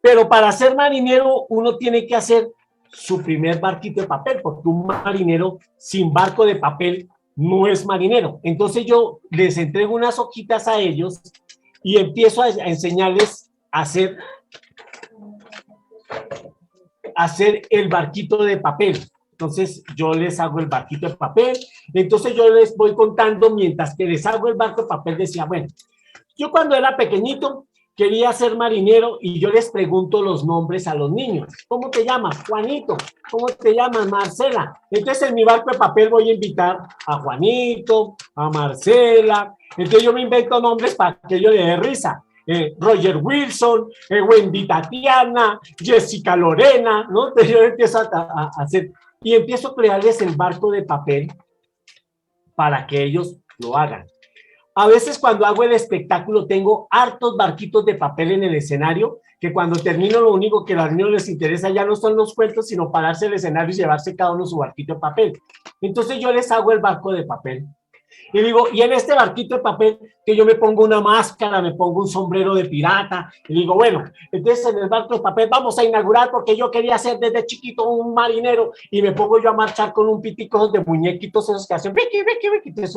Pero para ser marinero uno tiene que hacer su primer barquito de papel, porque un marinero sin barco de papel no es marinero. Entonces yo les entrego unas hojitas a ellos y empiezo a enseñarles a hacer el barquito de papel. Entonces yo les hago el barquito de papel, entonces yo les voy contando mientras que les hago el barco de papel, decía, bueno, yo cuando era pequeñito quería ser marinero y yo les pregunto los nombres a los niños. ¿Cómo te llamas? Juanito. ¿Cómo te llamas? Marcela. Entonces en mi barco de papel voy a invitar a Juanito, a Marcela. Entonces yo me invento nombres para que yo le dé risa. Roger Wilson, Wendy Tatiana, Jessica Lorena, ¿no? Entonces yo empiezo a hacer, y empiezo a crearles el barco de papel para que ellos lo hagan. A veces cuando hago el espectáculo tengo hartos barquitos de papel en el escenario, que cuando termino lo único que a los niños les interesa ya no son los cuentos, sino pararse el escenario y llevarse cada uno su barquito de papel. Entonces yo les hago el barco de papel. Y digo, y en este barquito de papel que yo me pongo una máscara, me pongo un sombrero de pirata, y digo, bueno, entonces en el barco de papel vamos a inaugurar porque yo quería ser desde chiquito un marinero, y me pongo yo a marchar con un pitico de muñequitos esos que hacen, Vicky, Vicky, Vicky, entonces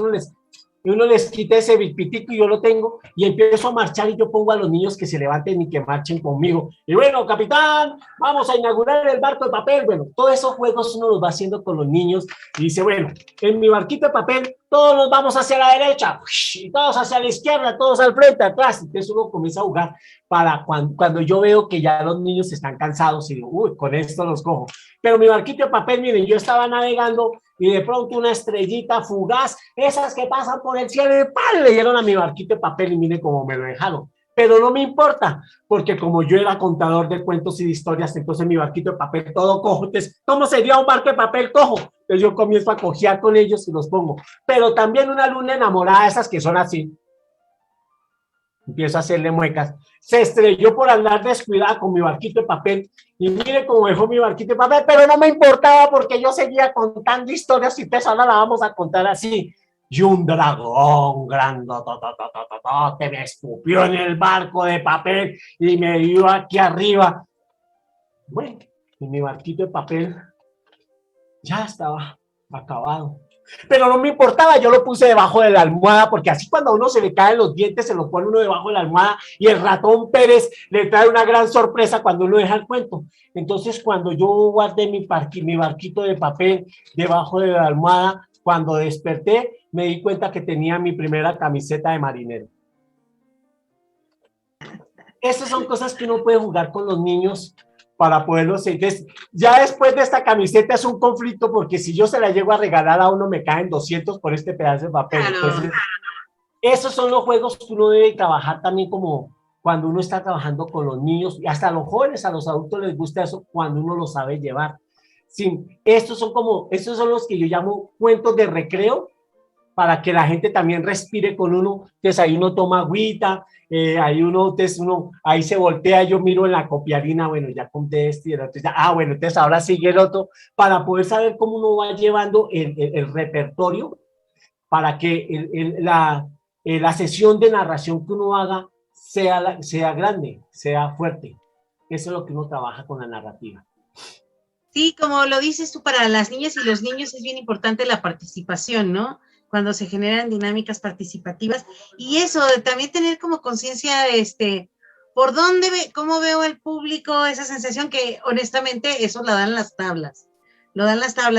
uno les quita ese pitico y yo lo tengo, y empiezo a marchar y yo pongo a los niños que se levanten y que marchen conmigo. Y bueno, capitán, vamos a inaugurar el barco de papel. Bueno, todos esos juegos uno los va haciendo con los niños y dice, bueno, en mi barquito de papel todos nos vamos hacia la derecha, y todos hacia la izquierda, todos al frente, atrás. Entonces uno comienza a jugar para cuando yo veo que ya los niños están cansados y digo, uy, con esto los cojo. Pero mi barquito de papel, miren, yo estaba navegando y de pronto una estrellita fugaz, esas que pasan por el cielo, y ¡pam!, le dieron a mi barquito de papel y miren cómo me lo dejaron. Pero no me importa, porque como yo era contador de cuentos y de historias, entonces mi barquito de papel todo cojo. Entonces, ¿cómo sería un barco de papel cojo? Entonces yo comienzo a cojear con ellos y los pongo. Pero también una luna enamorada, esas que son así, empiezo a hacerle muecas, se estrelló por andar descuidada con mi barquito de papel, y mire cómo dejó mi barquito de papel, pero no me importaba porque yo seguía contando historias, y pues ahora la vamos a contar así. Y un dragón grandotototototote me escupió en el barco de papel y me dio aquí arriba. Bueno, y mi barquito de papel ya estaba acabado. Pero no me importaba, yo lo puse debajo de la almohada, porque así cuando a uno se le caen los dientes, se lo pone uno debajo de la almohada, y el ratón Pérez le trae una gran sorpresa cuando uno deja el cuento. Entonces, cuando yo guardé mi barquito de papel debajo de la almohada, cuando desperté, me di cuenta que tenía mi primera camiseta de marinero. Esas son cosas que uno puede jugar con los niños para poderlos seguir. Ya después de esta camiseta es un conflicto, porque si yo se la llego a regalar a uno me caen 200 por este pedazo de papel. Entonces, esos son los juegos que uno debe trabajar también, como cuando uno está trabajando con los niños, y hasta a los jóvenes, a los adultos les gusta eso cuando uno lo sabe llevar. Sí, estos son los que yo llamo cuentos de recreo, para que la gente también respire con uno. Entonces ahí uno toma agüita, ahí se voltea, yo miro en la copiarina, bueno, ya conté este y el otro, bueno, entonces ahora sigue el otro, para poder saber cómo uno va llevando el repertorio, para que la sesión de narración que uno haga sea grande, sea fuerte. Eso es lo que uno trabaja con la narrativa. Sí, como lo dices tú, para las niñas y los niños es bien importante la participación, ¿no? Cuando se generan dinámicas participativas, y eso, también tener como conciencia, por dónde cómo veo el público, esa sensación que honestamente eso lo dan las tablas,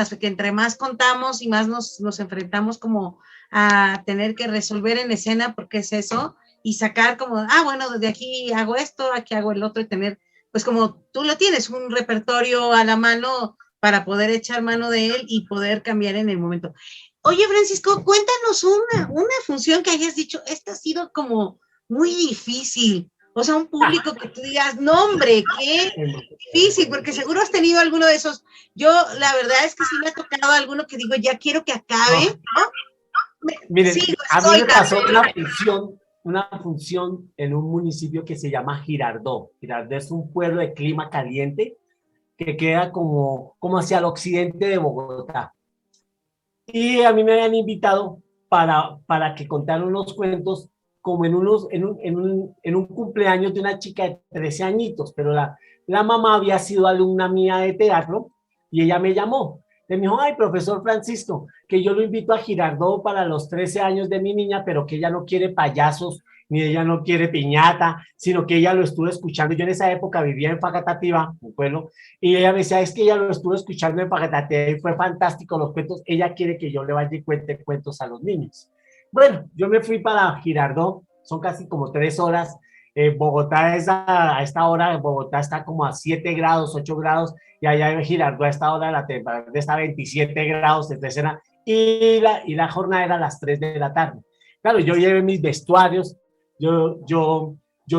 porque entre más contamos y más nos enfrentamos como a tener que resolver en escena, porque es eso, y sacar como, bueno, desde aquí hago esto, aquí hago el otro, y tener, pues como tú lo tienes, un repertorio a la mano para poder echar mano de él y poder cambiar en el momento. Oye, Francisco, cuéntanos una función que hayas dicho, esta ha sido como muy difícil. O sea, un público que tú digas, no, hombre, qué difícil, porque seguro has tenido alguno de esos. Yo, la verdad es que sí me ha tocado alguno que digo, ya quiero que acabe, ¿no? Miren, Sí, a mí me pasó también. una función en un municipio que se llama Girardot. Girardot es un pueblo de clima caliente que queda como hacia el occidente de Bogotá. Y a mí me habían invitado para que contara unos cuentos como en un cumpleaños de una chica de 13 añitos, pero la mamá había sido alumna mía de teatro y ella me llamó. Me dijo, ay, profesor Francisco, que yo lo invito a Girardot para los 13 años de mi niña, pero que ella no quiere payasos, ni ella no quiere piñata, sino que ella lo estuvo escuchando. Yo en esa época vivía en Facatativá, un pueblo, y ella me decía, es que ella lo estuvo escuchando en Facatativá y fue fantástico los cuentos. Ella quiere que yo le vaya y cuente cuentos a los niños. Bueno, yo me fui para Girardot, son casi como 3 horas. Bogotá a esta hora, Bogotá está como a 7 grados, 8 grados, y allá en Girardot a esta hora la temperatura está a 27 grados, etcétera, y la jornada era a las 3 de la tarde. Claro, yo llevé mis vestuarios, yo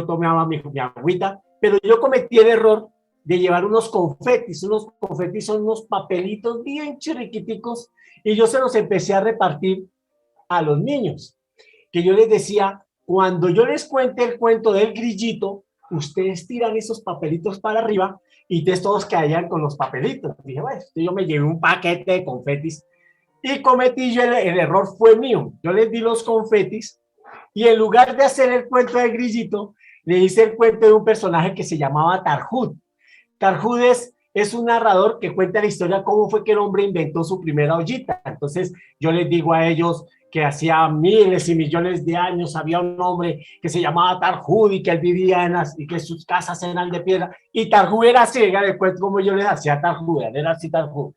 tomaba mi agüita, pero yo cometí el error de llevar unos confetis son unos papelitos bien chiriquiticos, y yo se los empecé a repartir a los niños, que yo les decía, cuando yo les cuente el cuento del grillito, ustedes tiran esos papelitos para arriba y ustedes todos caían con los papelitos. Dije, bueno, yo me llevé un paquete de confetis y cometí yo, el error fue mío. Yo les di los confetis y en lugar de hacer el cuento del grillito, le hice el cuento de un personaje que se llamaba Tarhud. Tarhud es un narrador que cuenta la historia cómo fue que el hombre inventó su primera ollita. Entonces yo les digo a ellos que hacía miles y millones de años había un hombre que se llamaba Tarhud y que él vivía y que sus casas eran de piedra, y Tarhud era así, después como yo les hacía a Tarhud, era así Tarhud.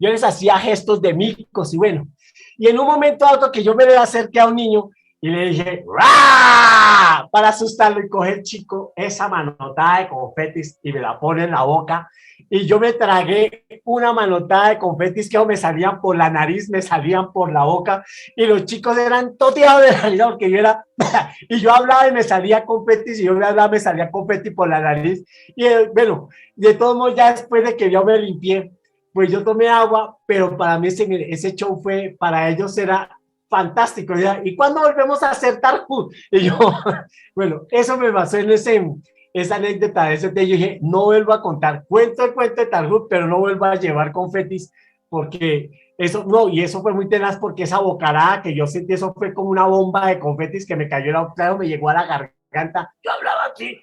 Yo les hacía gestos de micos y bueno, y en un momento dado que yo me le acerqué a un niño y le dije, ¡Rah! Para asustarlo, y coge el chico esa manotada de confetis y me la pone en la boca, y yo me tragué una manotada de confetis que me salían por la nariz, me salían por la boca, y los chicos eran toteados de la risa porque yo era, y yo hablaba y me salía confetis, y yo me hablaba, me salía confeti por la nariz, y bueno, de todos modos ya después de que yo me limpié, pues yo tomé agua, pero para mí ese show fue, para ellos era fantástico. ¿Y cuándo volvemos a hacer Tarhud? Y yo, bueno, eso me pasó en esa anécdota de ese día. Yo dije, no vuelvo a contar, cuento el cuento de Tarhud, pero no vuelvo a llevar confetis, porque eso, no, y eso fue muy tenaz, porque esa bocarada que yo sentí, eso fue como una bomba de confetis que me cayó, claro, me llegó a la garganta, yo hablaba así,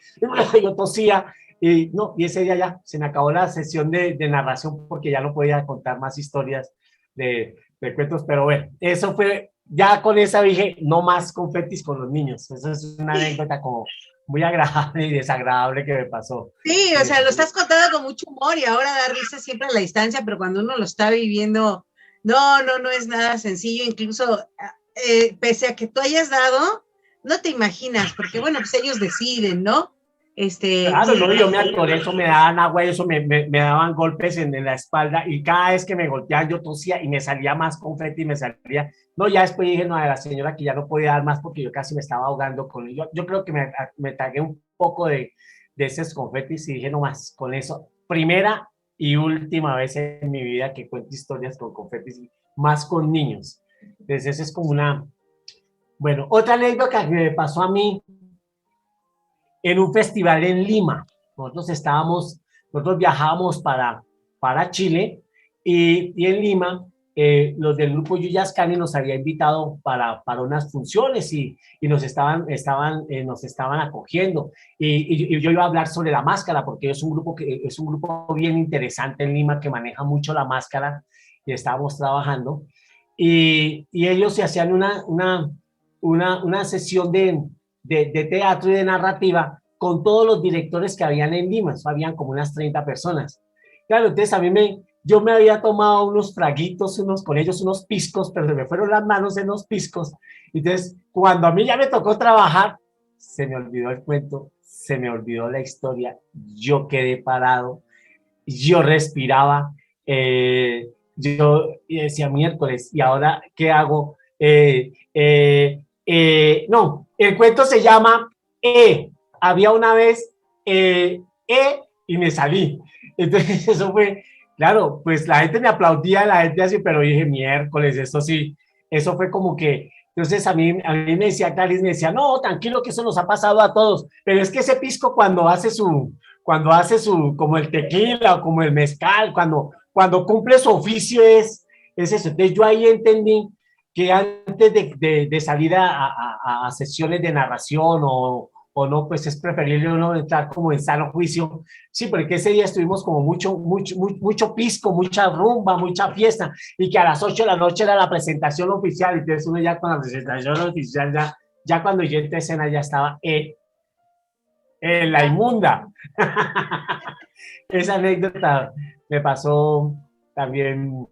yo tosía, y no, y ese día ya se me acabó la sesión de narración, porque ya no podía contar más historias de cuentos, pero bueno, eso fue, ya con esa dije, no más confetis con los niños. Eso es una anécdota como muy agradable y desagradable que me pasó. Sí, o sea, lo estás contando con mucho humor y ahora da risa siempre a la distancia, pero cuando uno lo está viviendo, no es nada sencillo, incluso pese a que tú hayas dado, no te imaginas, porque bueno, pues ellos deciden, ¿no? Claro, no, yo me atoré, eso me daban agua, eso me daban golpes en la espalda, y cada vez que me golpeaban yo tosía y me salía más confeti y me salía, no, ya después dije, no, a la señora que ya no podía dar más porque yo casi me estaba ahogando con ello. Yo creo que me tragué un poco de esos confetis y dije, no más, con eso, primera y última vez en mi vida que cuento historias con confetis, más con niños. Entonces eso es como bueno, otra anécdota que me pasó a mí, en un festival en Lima. Nosotros viajábamos para Chile, y en Lima los del grupo Yuyascani nos había invitado para unas funciones, y nos estaban acogiendo, y yo iba a hablar sobre la máscara, porque es un grupo bien interesante en Lima que maneja mucho la máscara, y estábamos trabajando, y ellos se hacían una sesión de teatro y de narrativa con todos los directores que habían en Lima. Habían como unas 30 personas. Claro, entonces yo me había tomado unos traguitos, con ellos unos piscos, pero se me fueron las manos en los piscos. Entonces, cuando a mí ya me tocó trabajar, se me olvidó el cuento, se me olvidó la historia, yo quedé parado, yo respiraba, yo decía miércoles, ¿y ahora qué hago? No, el cuento se llama había una vez y me salí. Entonces eso fue, claro, pues la gente me aplaudía, la gente así, pero dije miércoles, eso sí, eso fue como que, entonces a mí me decía Clarice, me decía, no, tranquilo que eso nos ha pasado a todos, pero es que ese pisco como el tequila o como el mezcal, cuando cumple su oficio es eso. Entonces yo ahí entendí que antes de salir a sesiones de narración o no, pues es preferible uno entrar como en sano juicio. Sí, porque ese día estuvimos como mucho pisco, mucha rumba, mucha fiesta, y que a las 8 de la noche era la presentación oficial, y entonces uno ya con la presentación oficial, ya cuando yo entré a escena ya estaba en la inmunda. Esa anécdota me pasó también.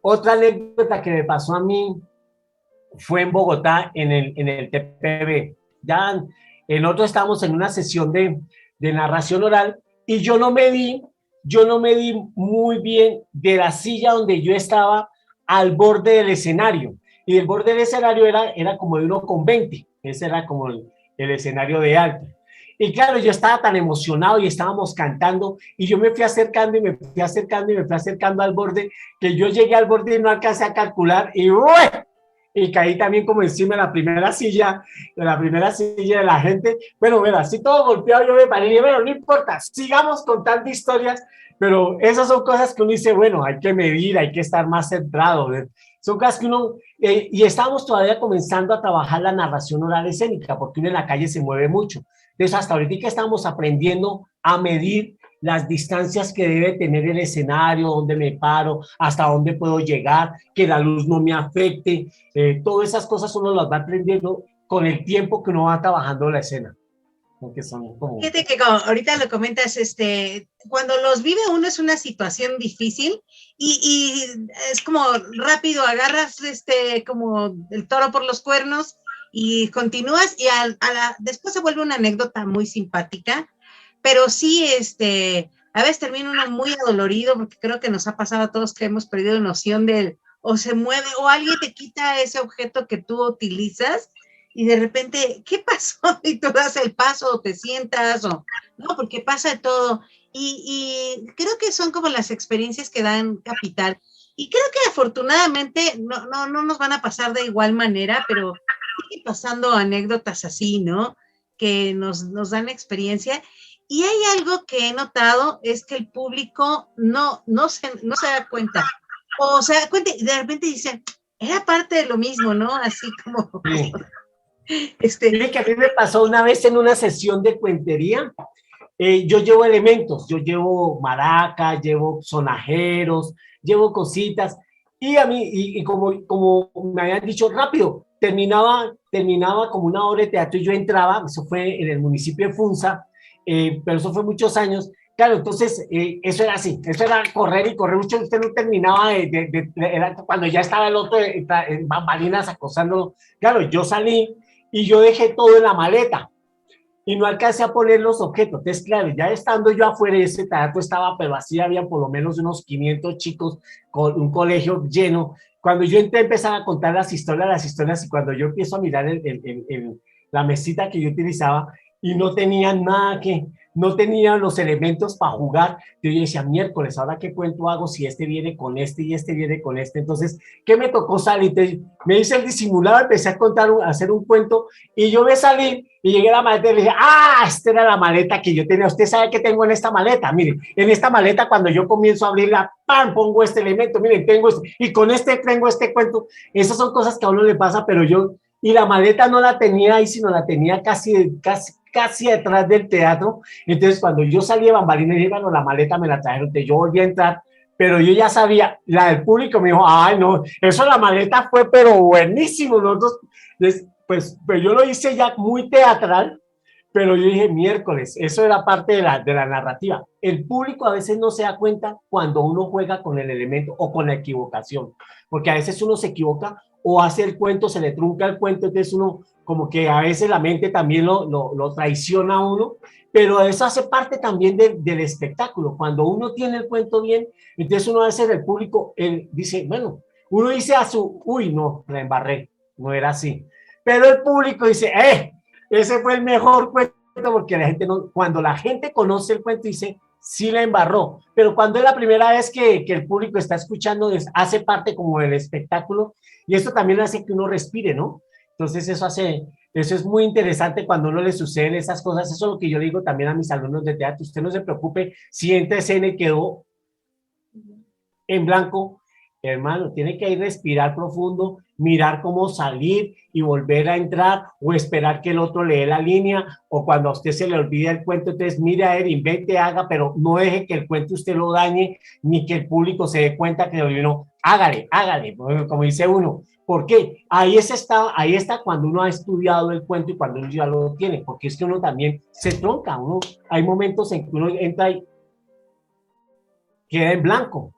Otra anécdota que me pasó a mí fue en Bogotá, en el TPB. Ya nosotros estábamos en una sesión de narración oral y yo no me di muy bien de la silla donde yo estaba al borde del escenario. Y el borde del escenario era como de 1,20. Ese era como el escenario de alto. Y claro, yo estaba tan emocionado y estábamos cantando y yo me fui acercando y me fui acercando y me fui acercando al borde, que yo llegué al borde y no alcancé a calcular y caí también como encima de la primera silla de la gente. Bueno, así todo golpeado, yo me paré y dije, bueno, no importa, sigamos contando historias, pero esas son cosas que uno dice, bueno, hay que medir, hay que estar más centrado, ¿ves? Son cosas que uno, y estábamos todavía comenzando a trabajar la narración oral escénica, porque uno en la calle se mueve mucho. Entonces, hasta ahorita estamos aprendiendo a medir las distancias que debe tener el escenario, dónde me paro, hasta dónde puedo llegar, que la luz no me afecte. Todas esas cosas uno las va aprendiendo con el tiempo que uno va trabajando la escena. Porque son como... Fíjate que como ahorita lo comentas, cuando los vive uno es una situación difícil y es como rápido, agarras como el toro por los cuernos y continúas y después se vuelve una anécdota muy simpática, pero sí, a veces termina uno muy adolorido porque creo que nos ha pasado a todos que hemos perdido noción o se mueve o alguien te quita ese objeto que tú utilizas y de repente, ¿qué pasó? Y tú das el paso o te sientas no, porque pasa de todo y creo que son como las experiencias que dan capital y creo que afortunadamente no nos van a pasar de igual manera, pero sigue pasando anécdotas así, ¿no? Que nos dan experiencia. Y hay algo que he notado, es que el público no se da cuenta. O se da cuenta y de repente dicen, era parte de lo mismo, ¿no? Así como... Sí. Mire que a mí me pasó una vez en una sesión de cuentería. Yo llevo elementos, yo llevo maracas, llevo sonajeros, llevo cositas. Y a mí, y como me habían dicho, rápido, terminaba como una obra de teatro y yo entraba, eso fue en el municipio de Funza, pero eso fue muchos años. Claro, entonces eso era así, eso era correr y correr mucho, usted no terminaba era cuando ya estaba el otro en bambalinas acosándolo. Claro, yo salí y yo dejé todo en la maleta y no alcancé a poner los objetos. Entonces, claro, ya estando yo afuera, ese teatro estaba, pero así había por lo menos unos 500 chicos con un colegio lleno. Cuando yo entré, empezaba a contar las historias, y cuando yo empiezo a mirar la mesita que yo utilizaba y no tenían no tenían los elementos para jugar, yo decía, miércoles, ¿ahora qué cuento hago si este viene con este y este viene con este? Entonces, ¿qué me tocó salir? Me hice el disimulado, empecé a hacer un cuento y yo me salí y llegué a la maleta y le dije, esta era la maleta que yo tenía. Usted sabe qué tengo en esta maleta. Miren, en esta maleta cuando yo comienzo a abrirla, ¡pam!, pongo este elemento, miren, tengo este, y con este tengo este cuento. Esas son cosas que a uno le pasa, pero y la maleta no la tenía ahí, sino la tenía casi detrás del teatro. Entonces, cuando yo salí de bambalinas, dije, bueno, la maleta me la trajeron, entonces yo volví a entrar, pero yo ya sabía, la del público me dijo, ay, no, eso la maleta fue, pero buenísimo. Nosotros, pues yo lo hice ya muy teatral, Pero yo dije, miércoles, eso era parte de la narrativa. El público a veces no se da cuenta cuando uno juega con el elemento o con la equivocación, porque a veces uno se equivoca o hace el cuento, se le trunca el cuento, entonces uno como que a veces la mente también lo traiciona a uno, pero eso hace parte también del espectáculo. Cuando uno tiene el cuento bien, entonces uno a veces el público él dice, bueno, uno dice a su, uy, no, la embarré, no era así. Pero el público dice, ese fue el mejor cuento, porque la gente no, cuando la gente conoce el cuento dice, sí la embarró, pero cuando es la primera vez que el público está escuchando, hace parte como del espectáculo, y esto también hace que uno respire, ¿no? Entonces eso es muy interesante cuando a uno le suceden esas cosas. Eso es lo que yo digo también a mis alumnos de teatro: usted no se preocupe si entra escena y quedó en blanco, hermano, tiene que ir, respirar profundo, mirar cómo salir y volver a entrar, o esperar que el otro lee la línea, o cuando a usted se le olvida el cuento, entonces mire a él, invente, haga, pero no deje que el cuento usted lo dañe, ni que el público se dé cuenta que no, hágale, como dice uno. ¿Por qué? Ahí está cuando uno ha estudiado el cuento y cuando uno ya lo tiene, porque es que uno también se tronca, hay momentos en que uno entra y queda en blanco.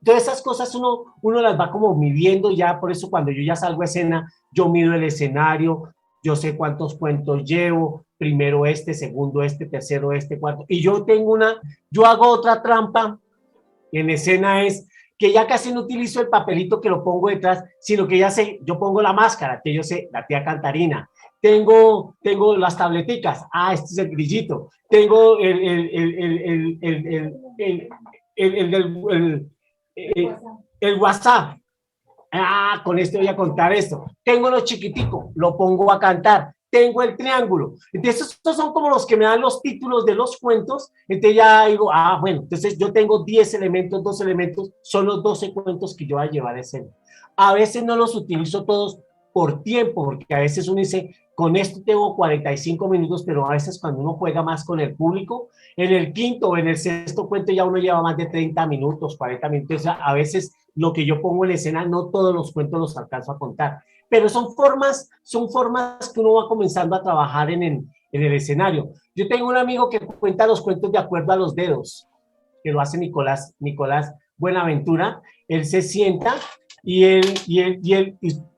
Todas esas cosas uno las va como midiendo ya, por eso cuando yo ya salgo a escena, yo mido el escenario, yo sé cuántos cuentos llevo, primero este, segundo este, tercero este, cuarto, y yo hago otra trampa en escena, es que ya casi no utilizo el papelito que lo pongo detrás, sino que ya sé, yo pongo la máscara, que yo sé, la tía Cantarina, tengo las tableticas, este es el grillito, tengo el WhatsApp. Con este voy a contar esto. Tengo lo chiquitico, lo pongo a cantar. Tengo el triángulo. Entonces, estos son como los que me dan los títulos de los cuentos. Entonces ya digo, bueno, entonces yo tengo 10 elementos, 2 elementos, son los 12 cuentos que yo voy a llevar a escena. A veces no los utilizo todos por tiempo, porque a veces uno dice, con esto tengo 45 minutos, pero a veces cuando uno juega más con el público, en el quinto o en el sexto cuento ya uno lleva más de 30 minutos, 40 minutos. A veces lo que yo pongo en escena, no todos los cuentos los alcanzo a contar, pero son formas que uno va comenzando a trabajar en el escenario. Yo tengo un amigo que cuenta los cuentos de acuerdo a los dedos, que lo hace Nicolás Buenaventura. Él se sienta y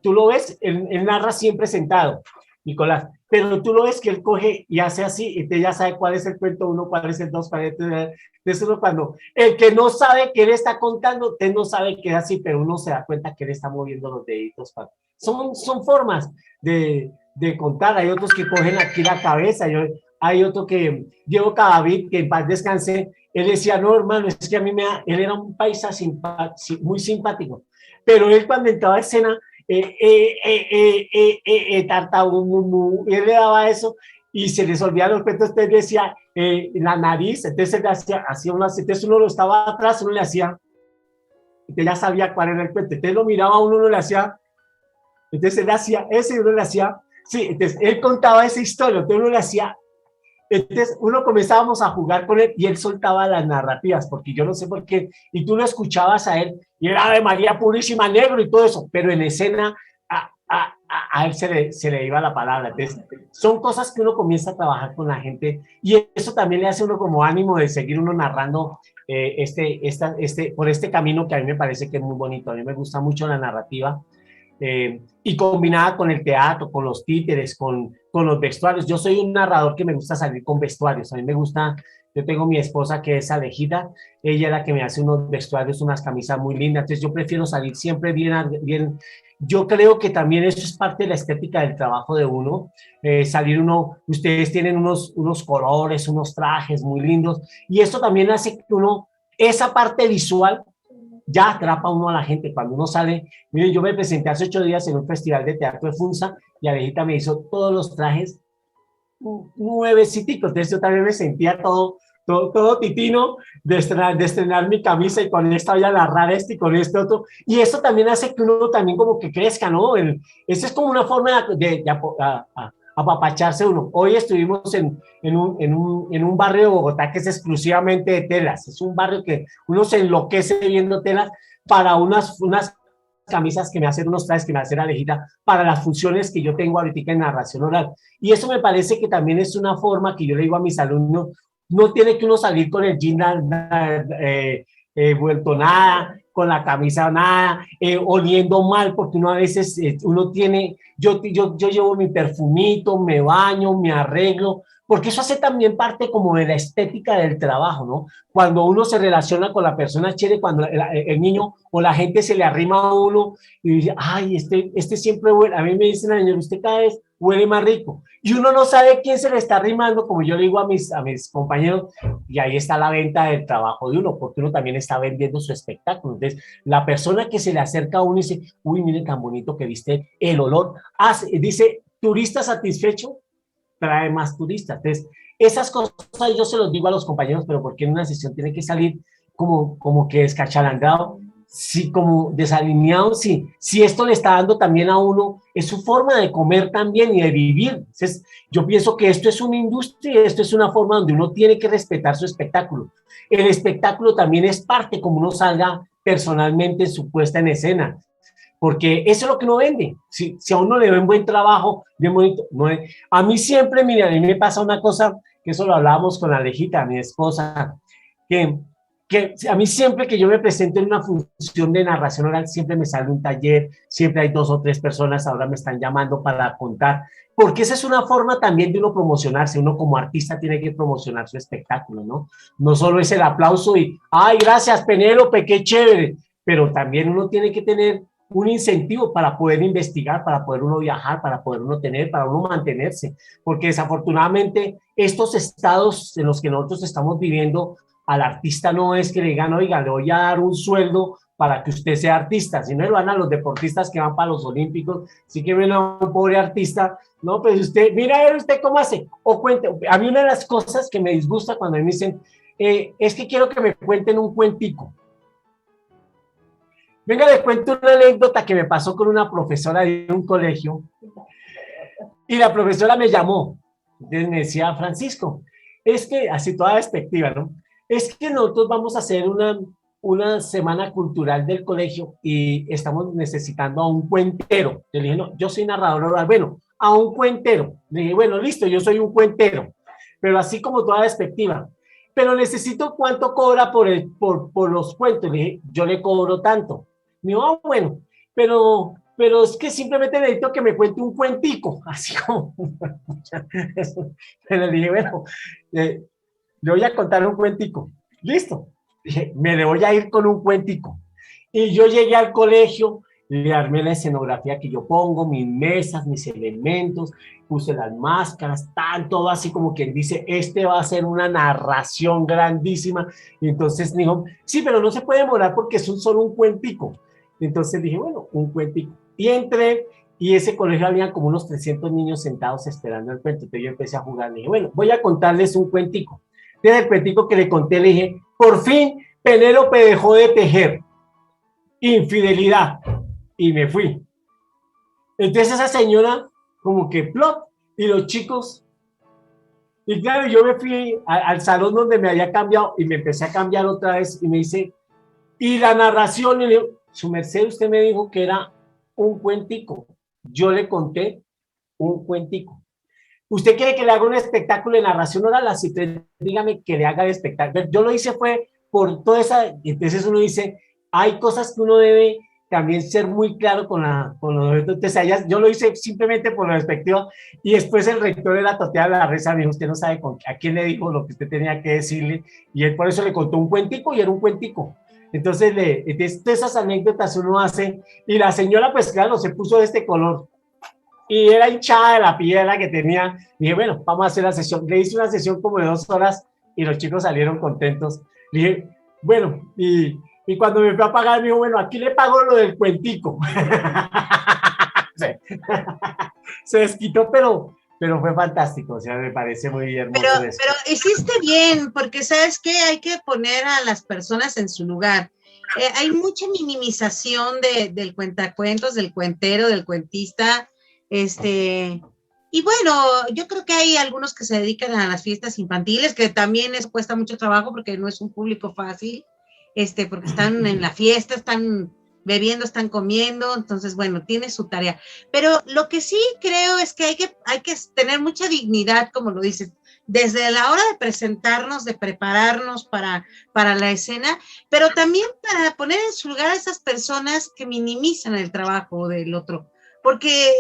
tú lo ves, él narra siempre sentado, Nicolás, pero tú lo ves que él coge y hace así, y te ya sabe cuál es el cuento 1, cuál es el 2, cuál es el... Eso es cuando el que no sabe que él está contando, usted no sabe que es así, pero uno se da cuenta que él está moviendo los deditos. Son formas de contar. Hay otros que cogen aquí la cabeza. Hay otro que, Diego Cadavid, que en paz descanse, él decía, no, hermano, es que él era un paisa muy simpático, pero él cuando entraba a escena, tartamudo, él le daba eso y se les olvidaba los cuentos. Usted decía la nariz, entonces él hacía una, entonces uno lo estaba atrás, uno le hacía, usted ya sabía cuál era el cuento, entonces lo miraba a uno le hacía, entonces él hacía ese y uno le hacía, sí, entonces él contaba esa historia, entonces uno le hacía, entonces uno comenzábamos a jugar con él y él soltaba las narrativas, porque yo no sé por qué, y tú lo escuchabas a él, y era de María Purísima, negro y todo eso, pero en escena a él se le iba la palabra. Entonces, son cosas que uno comienza a trabajar con la gente, y eso también le hace uno como ánimo de seguir uno narrando por este camino que a mí me parece que es muy bonito. A mí me gusta mucho la narrativa, y combinada con el teatro, con los títeres, con los vestuarios. Yo soy un narrador que me gusta salir con vestuarios. A mí me gusta, yo tengo mi esposa que es Alejita, ella es la que me hace unos vestuarios, unas camisas muy lindas, entonces yo prefiero salir siempre bien. Yo creo que también eso es parte de la estética del trabajo de uno, ustedes tienen unos colores, unos trajes muy lindos, y eso también hace que uno, esa parte visual, ya atrapa uno a la gente. Cuando uno sale, miren, yo me presenté hace 8 días en un festival de teatro de Funza, y Alejita me hizo todos los trajes nuevecitos, entonces yo también me sentía todo titino de estrenar mi camisa, y con esta voy a narrar y con este otro, y eso también hace que uno también como que crezca, ¿no? Esa es como una forma de apapacharse uno. Hoy estuvimos en un barrio de Bogotá que es exclusivamente de telas, es un barrio que uno se enloquece viendo telas para unas camisas, que me va a hacer unos trajes, que me va a hacer Alejita, para las funciones que yo tengo ahorita en narración oral. Y eso me parece que también es una forma que yo le digo a mis alumnos, no tiene que uno salir con el jean vuelto nada, con la camisa nada, oliendo mal, porque uno a veces, uno tiene, yo llevo mi perfumito, me baño, me arreglo, porque eso hace también parte como de la estética del trabajo, ¿no? Cuando uno se relaciona con la persona chévere, cuando el niño o la gente se le arrima a uno y dice, ay, este siempre huele, a mí me dicen, señor, usted cada vez huele más rico. Y uno no sabe quién se le está arrimando, como yo le digo a mis compañeros, y ahí está la venta del trabajo de uno, porque uno también está vendiendo su espectáculo. Entonces, la persona que se le acerca a uno y dice, uy, mire tan bonito que viste el olor, dice, turista satisfecho, trae más turistas. Entonces, esas cosas yo se los digo a los compañeros, pero porque en una sesión tiene que salir como que descachalandrado, sí, como desalineado, sí. Si esto le está dando también a uno, es su forma de comer también y de vivir. Entonces, yo pienso que esto es una industria y esto es una forma donde uno tiene que respetar su espectáculo. El espectáculo también es parte como uno salga personalmente en su puesta en escena, porque eso es lo que uno vende. Si a uno le ven buen trabajo, bien bonito, no es. A mí siempre, mira, a mí me pasa una cosa, que eso lo hablábamos con Alejita, mi esposa, que a mí siempre que yo me presento en una función de narración oral, siempre me sale un taller, siempre hay 2 o 3 personas, ahora me están llamando para contar, porque esa es una forma también de uno promocionarse, uno como artista tiene que promocionar su espectáculo, ¿no? No solo es el aplauso y, ay, gracias, Penélope, qué chévere, pero también uno tiene que tener un incentivo para poder investigar, para poder uno viajar, para poder uno tener, para uno mantenerse, porque desafortunadamente estos estados en los que nosotros estamos viviendo, al artista no es que le digan, oiga, le voy a dar un sueldo para que usted sea artista, sino le van a los deportistas que van para los olímpicos, sí que ven a un pobre artista, no, pues usted, mira a ver usted cómo hace, o cuente. A mí una de las cosas que me disgusta cuando me dicen, es que quiero que me cuenten un cuentico. Venga, le cuento una anécdota que me pasó con una profesora de un colegio, y la profesora me llamó, entonces me decía, Francisco, es que, así toda despectiva, ¿no? Es que nosotros vamos a hacer una semana cultural del colegio y estamos necesitando a un cuentero. Yo le dije, no, yo soy narrador oral, bueno, a un cuentero. Le dije, bueno, listo, yo soy un cuentero, pero así como toda despectiva. Pero necesito cuánto cobra por los cuentos. Le dije, yo le cobro tanto. Me dijo, bueno, pero es que simplemente necesito que me cuente un cuentico, así como. Pero le dije, bueno, le voy a contar un cuentico. Listo. Dije, me le voy a ir con un cuentico. Y yo llegué al colegio, le armé la escenografía que yo pongo, mis mesas, mis elementos, puse las máscaras, todo así como quien dice, este va a ser una narración grandísima. Y entonces dijo, sí, pero no se puede demorar porque es solo un cuentico. Entonces dije, bueno, un cuentico. Y entré, y ese colegio había como unos 300 niños sentados esperando el cuento. Entonces yo empecé a jugar, le dije, bueno, voy a contarles un cuentico. Desde el cuentico que le conté, le dije, por fin Penélope dejó de tejer. Infidelidad. Y me fui. Entonces esa señora, como que plop, y los chicos. Y claro, yo me fui al salón donde me había cambiado y me empecé a cambiar otra vez y me dice, y la narración, y le digo, su merced, usted me dijo que era un cuentico. Yo le conté un cuentico. ¿Usted quiere que le haga un espectáculo de narración oral? Así, dígame que le haga el espectáculo. Yo lo hice fue por toda esa, entonces uno dice, hay cosas que uno debe también ser muy claro con los entonces yo lo hice simplemente por la perspectiva y después el rector de la Totea de la Reza me dijo, usted no sabe a quién le dijo lo que usted tenía que decirle y él por eso le contó un cuentico y era un cuentico. Entonces, esas anécdotas uno hace y la señora pues claro se puso de este color y era hinchada de la piedra que tenía. Dije, bueno, vamos a hacer la sesión. Le hice una sesión como de 2 horas y los chicos salieron contentos. Dije, bueno, y cuando me fui a pagar, me dijo, bueno, aquí le pago lo del cuentico. Se desquitó, pero fue fantástico, o sea, me parece muy hermoso. Pero hiciste bien, porque ¿sabes qué? Hay que poner a las personas en su lugar. Hay mucha minimización del cuentacuentos, del cuentero, del cuentista, y bueno, yo creo que hay algunos que se dedican a las fiestas infantiles, que también eso cuesta mucho trabajo porque no es un público fácil, porque están en la fiesta, están bebiendo, están comiendo, entonces, bueno, tiene su tarea. Pero lo que sí creo es que hay que tener mucha dignidad, como lo dices, desde la hora de presentarnos, de prepararnos para la escena, pero también para poner en su lugar a esas personas que minimizan el trabajo del otro, porque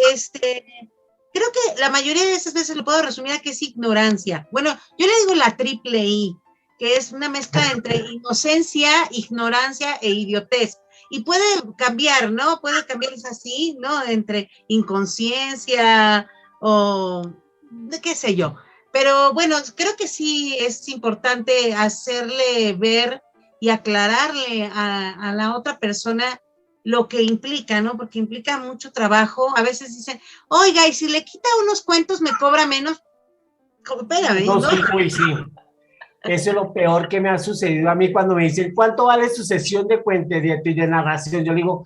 creo que la mayoría de esas veces lo puedo resumir a que es ignorancia. Bueno, yo le digo la triple I, que es una mezcla entre inocencia, ignorancia e idiotez. Y puede cambiar, ¿no? Puede cambiar, es así, ¿no? Entre inconsciencia o qué sé yo. Pero bueno, creo que sí es importante hacerle ver y aclararle a la otra persona lo que implica, ¿no? Porque implica mucho trabajo. A veces dicen, oiga, y si le quita unos cuentos me cobra menos. Espérame, No, ¿no? sí, pues sí. Eso es lo peor que me ha sucedido a mí cuando me dicen, ¿cuánto vale su sesión de cuentediento y de narración? Yo le digo,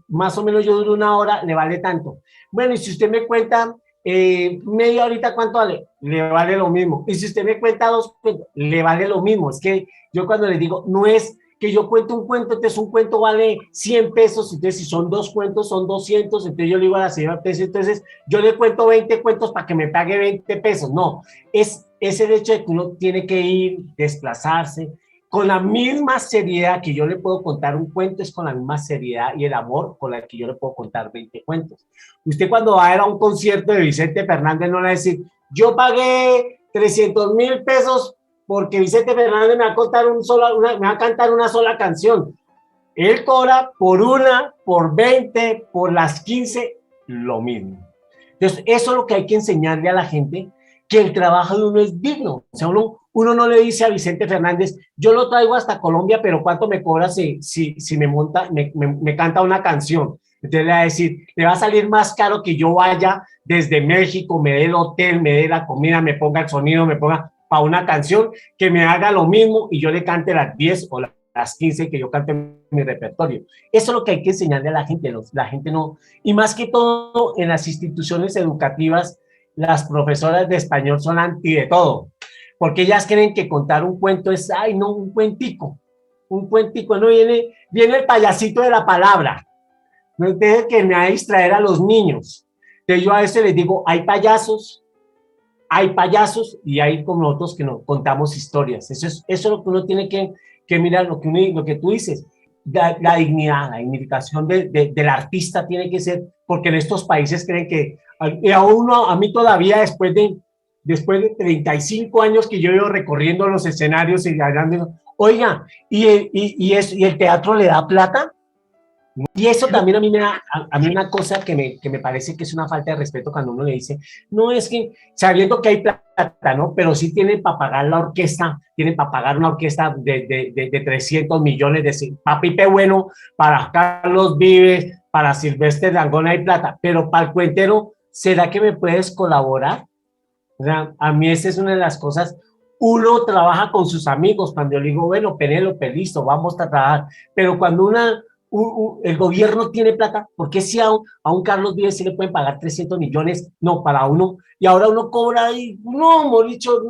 más o menos yo duro 1 hora, le vale tanto. Bueno, y si usted me cuenta media horita, ¿cuánto vale? Le vale lo mismo. Y si usted me cuenta 2 cuentos, le vale lo mismo. Es que yo cuando le digo, no es que yo cuento un cuento, entonces un cuento vale 100 pesos, entonces si son 2 cuentos son 200, entonces yo le digo a la señora, entonces yo le cuento 20 cuentos para que me pague 20 pesos. No, es el hecho de que uno tiene que ir, desplazarse, con la misma seriedad que yo le puedo contar un cuento, es con la misma seriedad y el amor con la que yo le puedo contar 20 cuentos. Usted cuando va a ir a un concierto de Vicente Fernández no le va a decir, yo pagué 300,000 pesos porque Vicente Fernández me va a contar me va a cantar una sola canción. Él cobra por una, por 20, por las 15, lo mismo. Entonces, eso es lo que hay que enseñarle a la gente, que el trabajo de uno es digno. O sea, uno no le dice a Vicente Fernández, yo lo traigo hasta Colombia, pero ¿cuánto me cobra si me canta una canción? Entonces le va a decir, le va a salir más caro que yo vaya desde México, me dé el hotel, me dé la comida, me ponga el sonido, me ponga para una canción, que me haga lo mismo y yo le cante las 10 o las 15 que yo cante en mi repertorio. Eso es lo que hay que enseñarle a la gente. La gente no, y más que todo en las instituciones educativas, las profesoras de español son anti de todo, porque ellas creen que contar un cuento es, ay, no, un cuentico, no viene el payasito de la palabra, no deje que me va a distraer a los niños. Entonces yo a veces les digo, hay payasos y hay como nosotros que no contamos historias. Eso es lo que uno tiene que mirar, lo que tú dices, la dignidad, la dignificación del artista tiene que ser, porque en estos países creen que, a mí todavía después de 35 años que yo he ido recorriendo los escenarios y hablando, oiga, ¿y el teatro le da plata? Y eso también a mí una cosa que me parece que es una falta de respeto cuando uno le dice, no es que, sabiendo que hay plata, ¿no? Pero sí tienen para pagar la orquesta, tienen para pagar una orquesta de 300 millones, para Pipe Bueno, para Carlos Vives, para Silvestre Dangond hay plata, pero para el cuentero, ¿será que me puedes colaborar? O sea, a mí esa es una de las cosas. Uno trabaja con sus amigos, cuando yo le digo, bueno, Penélope, listo, vamos a trabajar, pero cuando el gobierno tiene plata, ¿por qué si a un Carlos Vives se le pueden pagar 300 millones? No, para uno, y ahora uno cobra y no, Moricho,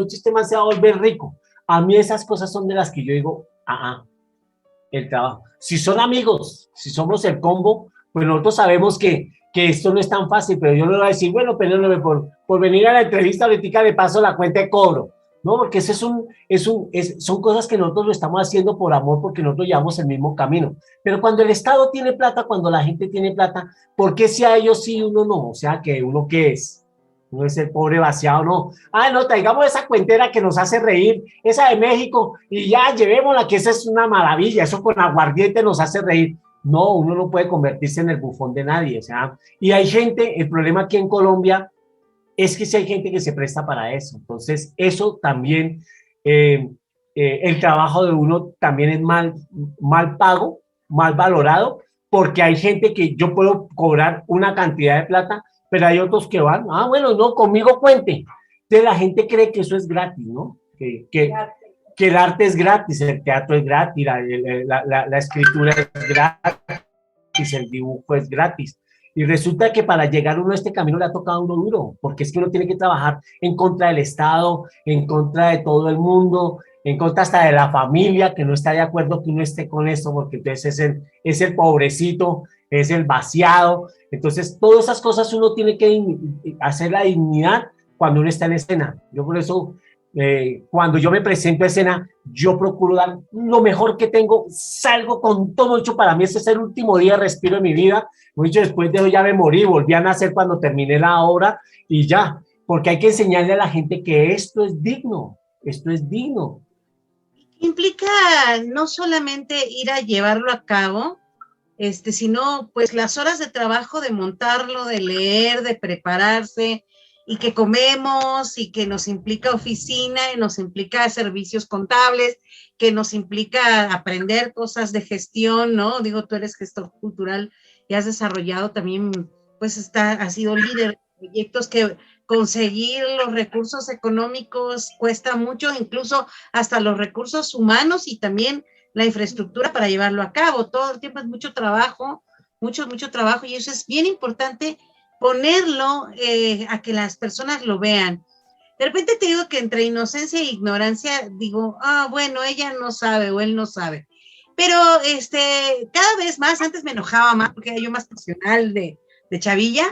este man se va a volver rico. A mí esas cosas son de las que yo digo, el trabajo. Si son amigos, si somos el combo, pues nosotros sabemos que esto no es tan fácil, pero yo le voy a decir, bueno, Penélope, por venir a la entrevista ahorita le paso la cuenta de cobro. No, porque eso son cosas que nosotros lo estamos haciendo por amor, porque nosotros llevamos el mismo camino. Pero cuando el Estado tiene plata, cuando la gente tiene plata, ¿por qué si a ellos sí, uno no? O sea, que uno qué es. No es el pobre vaciado, no. No, traigamos esa cuentera que nos hace reír, esa de México, y ya llevémosla, que esa es una maravilla, eso con aguardiente nos hace reír. No, uno no puede convertirse en el bufón de nadie, o sea, y hay gente, el problema aquí en Colombia es que si hay gente que se presta para eso. Entonces, eso también, el trabajo de uno también es mal pago, mal valorado, porque hay gente que yo puedo cobrar una cantidad de plata, pero hay otros que van, bueno, no, conmigo cuente. Entonces, la gente cree que eso es gratis, ¿no? Que el arte es gratis, el teatro es gratis, la escritura es gratis, el dibujo es gratis. Y resulta que para llegar uno a este camino le ha tocado a uno duro, porque es que uno tiene que trabajar en contra del Estado, en contra de todo el mundo, en contra hasta de la familia que no está de acuerdo que uno esté con esto, porque entonces es el pobrecito, es el vaciado. Entonces, todas esas cosas uno tiene que hacer la dignidad cuando uno está en escena. Yo por eso, cuando yo me presento a escena, yo procuro dar lo mejor que tengo, salgo con todo hecho. Para mí este es el último día de respiro de mi vida. Mucho después de eso ya me morí, volví a nacer cuando terminé la obra y ya, porque hay que enseñarle a la gente que esto es digno, esto es digno. Implica no solamente ir a llevarlo a cabo, sino pues las horas de trabajo de montarlo, de leer, de prepararse, y que comemos, y que nos implica oficina, y nos implica servicios contables, que nos implica aprender cosas de gestión, ¿no? Digo, tú eres gestor cultural y has desarrollado también, pues has sido líder de proyectos que conseguir los recursos económicos cuesta mucho, incluso hasta los recursos humanos y también la infraestructura para llevarlo a cabo. Todo el tiempo es mucho trabajo, mucho trabajo, y eso es bien importante ponerlo a que las personas lo vean. De repente te digo que entre inocencia e ignorancia digo, bueno, ella no sabe o él no sabe. Pero cada vez más, antes me enojaba más porque era yo más pasional de chavilla,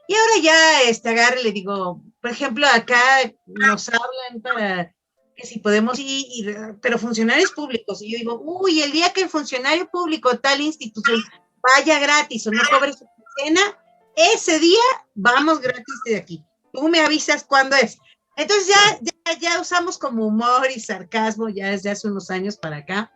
y ahora ya agarre, le digo, por ejemplo, acá nos hablan para que si podemos ir, pero funcionarios públicos, y yo digo, uy, el día que el funcionario público tal institución vaya gratis o no cobre su cena, ese día vamos gratis de aquí. Tú me avisas cuándo es. Entonces ya usamos como humor y sarcasmo ya desde hace unos años para acá,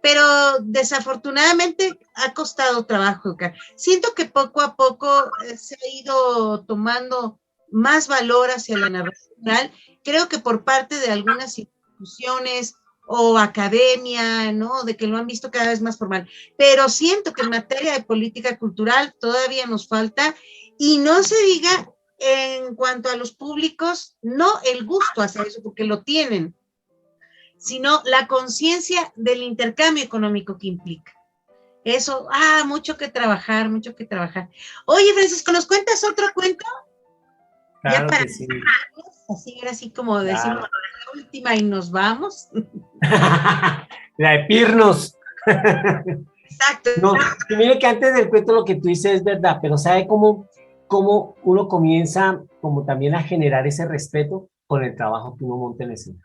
pero desafortunadamente ha costado trabajo educar. Siento que poco a poco se ha ido tomando más valor hacia la narración oral, creo que por parte de algunas instituciones o academia, ¿no? De que lo han visto cada vez más formal. Pero siento que en materia de política cultural todavía nos falta, y no se diga en cuanto a los públicos, no el gusto hacia eso, porque lo tienen, sino la conciencia del intercambio económico que implica. Eso, mucho que trabajar, mucho que trabajar. Oye, Francisco, ¿nos cuentas otro cuento? Claro ya para que sí. así como decimos la última y nos vamos. La de Pirnos. Exacto. No, y mire que antes del cuento lo que tú dices es verdad, pero ¿sabe cómo uno comienza como también a generar ese respeto con el trabajo que uno monta en la escena?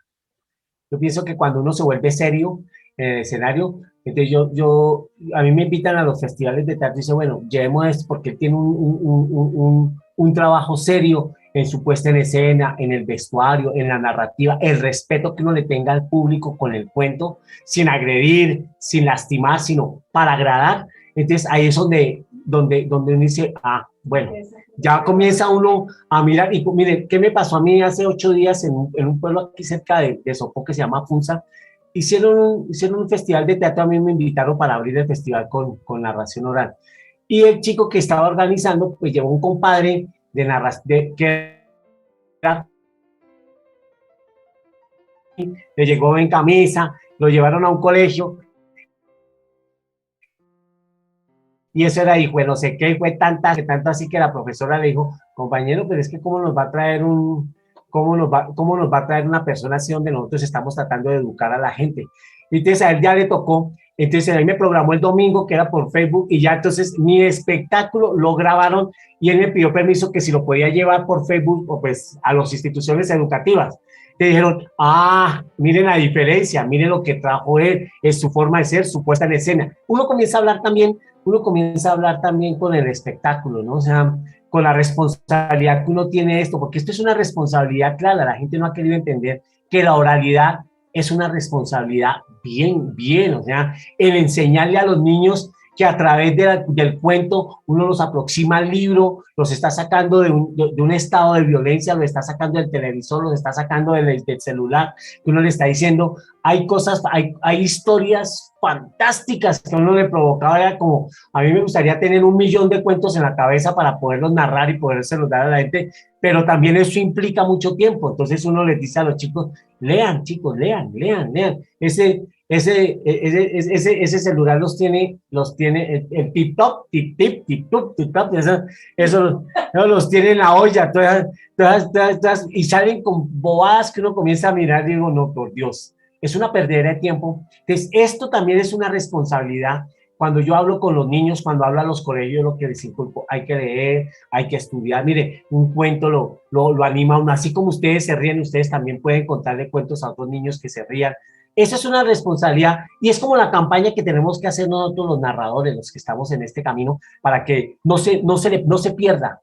Yo pienso que cuando uno se vuelve serio en el escenario, entonces a mí me invitan a los festivales de teatro y dice, bueno, llevemos esto porque él tiene un trabajo serio en su puesta en escena, en el vestuario, en la narrativa, el respeto que uno le tenga al público con el cuento, sin agredir, sin lastimar, sino para agradar. Entonces ahí es donde uno dice, bueno, ya comienza uno a mirar. Y mire, ¿qué me pasó a mí hace 8 días en un pueblo aquí cerca de Sopó que se llama Funza? Hicieron un festival de teatro, a mí me invitaron para abrir el festival con narración oral. Y el chico que estaba organizando, pues llevó un compadre de narración, que le llegó en camisa, lo llevaron a un colegio, y eso era hijo de no sé qué, fue tanto así que la profesora le dijo, compañero, pero es que cómo nos va a traer una persona así donde nosotros estamos tratando de educar a la gente. Y entonces a él ya le tocó, entonces a mí me programó el domingo, que era por Facebook, y ya entonces mi espectáculo lo grabaron, y él me pidió permiso que si lo podía llevar por Facebook, o pues a las instituciones educativas. Te dijeron, miren la diferencia, miren lo que trajo él, es su forma de ser, su puesta en escena. Uno comienza a hablar también con el espectáculo, ¿no? O sea, con la responsabilidad que uno tiene esto, porque esto es una responsabilidad clara. La gente no ha querido entender que la oralidad es una responsabilidad bien, o sea, el enseñarle a los niños que a través del cuento uno los aproxima al libro, los está sacando de un estado de violencia, los está sacando del televisor, los está sacando del celular, que uno le está diciendo, hay historias fantásticas que a uno le provocaba, ya como, a mí me gustaría tener 1.000.000 de cuentos en la cabeza para poderlos narrar y podérselos dar a la gente, pero también eso implica mucho tiempo. Entonces uno les dice a los chicos, lean, chicos, lean. Ese celular los tiene el tip-top, eso los tiene en la olla, todas, y salen con bobadas que uno comienza a mirar y digo, no, por Dios, es una perdedera de tiempo. Entonces, esto también es una responsabilidad. Cuando yo hablo con los niños, cuando hablo a los colegios, lo que les inculco, hay que leer, hay que estudiar. Mire, un cuento lo anima a uno. Así como ustedes se ríen, ustedes también pueden contarle cuentos a otros niños que se rían. Eso es una responsabilidad y es como la campaña que tenemos que hacer nosotros los narradores, los que estamos en este camino, para que no se pierda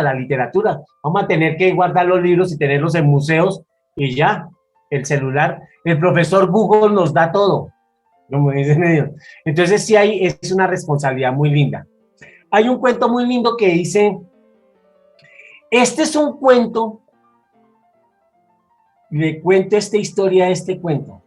la literatura. Vamos a tener que guardar los libros y tenerlos en museos y ya, el celular, el profesor Google nos da todo, como dicen ellos. Entonces sí es una responsabilidad muy linda. Hay un cuento muy lindo que dice, este es un cuento, le cuento esta historia de este cuento.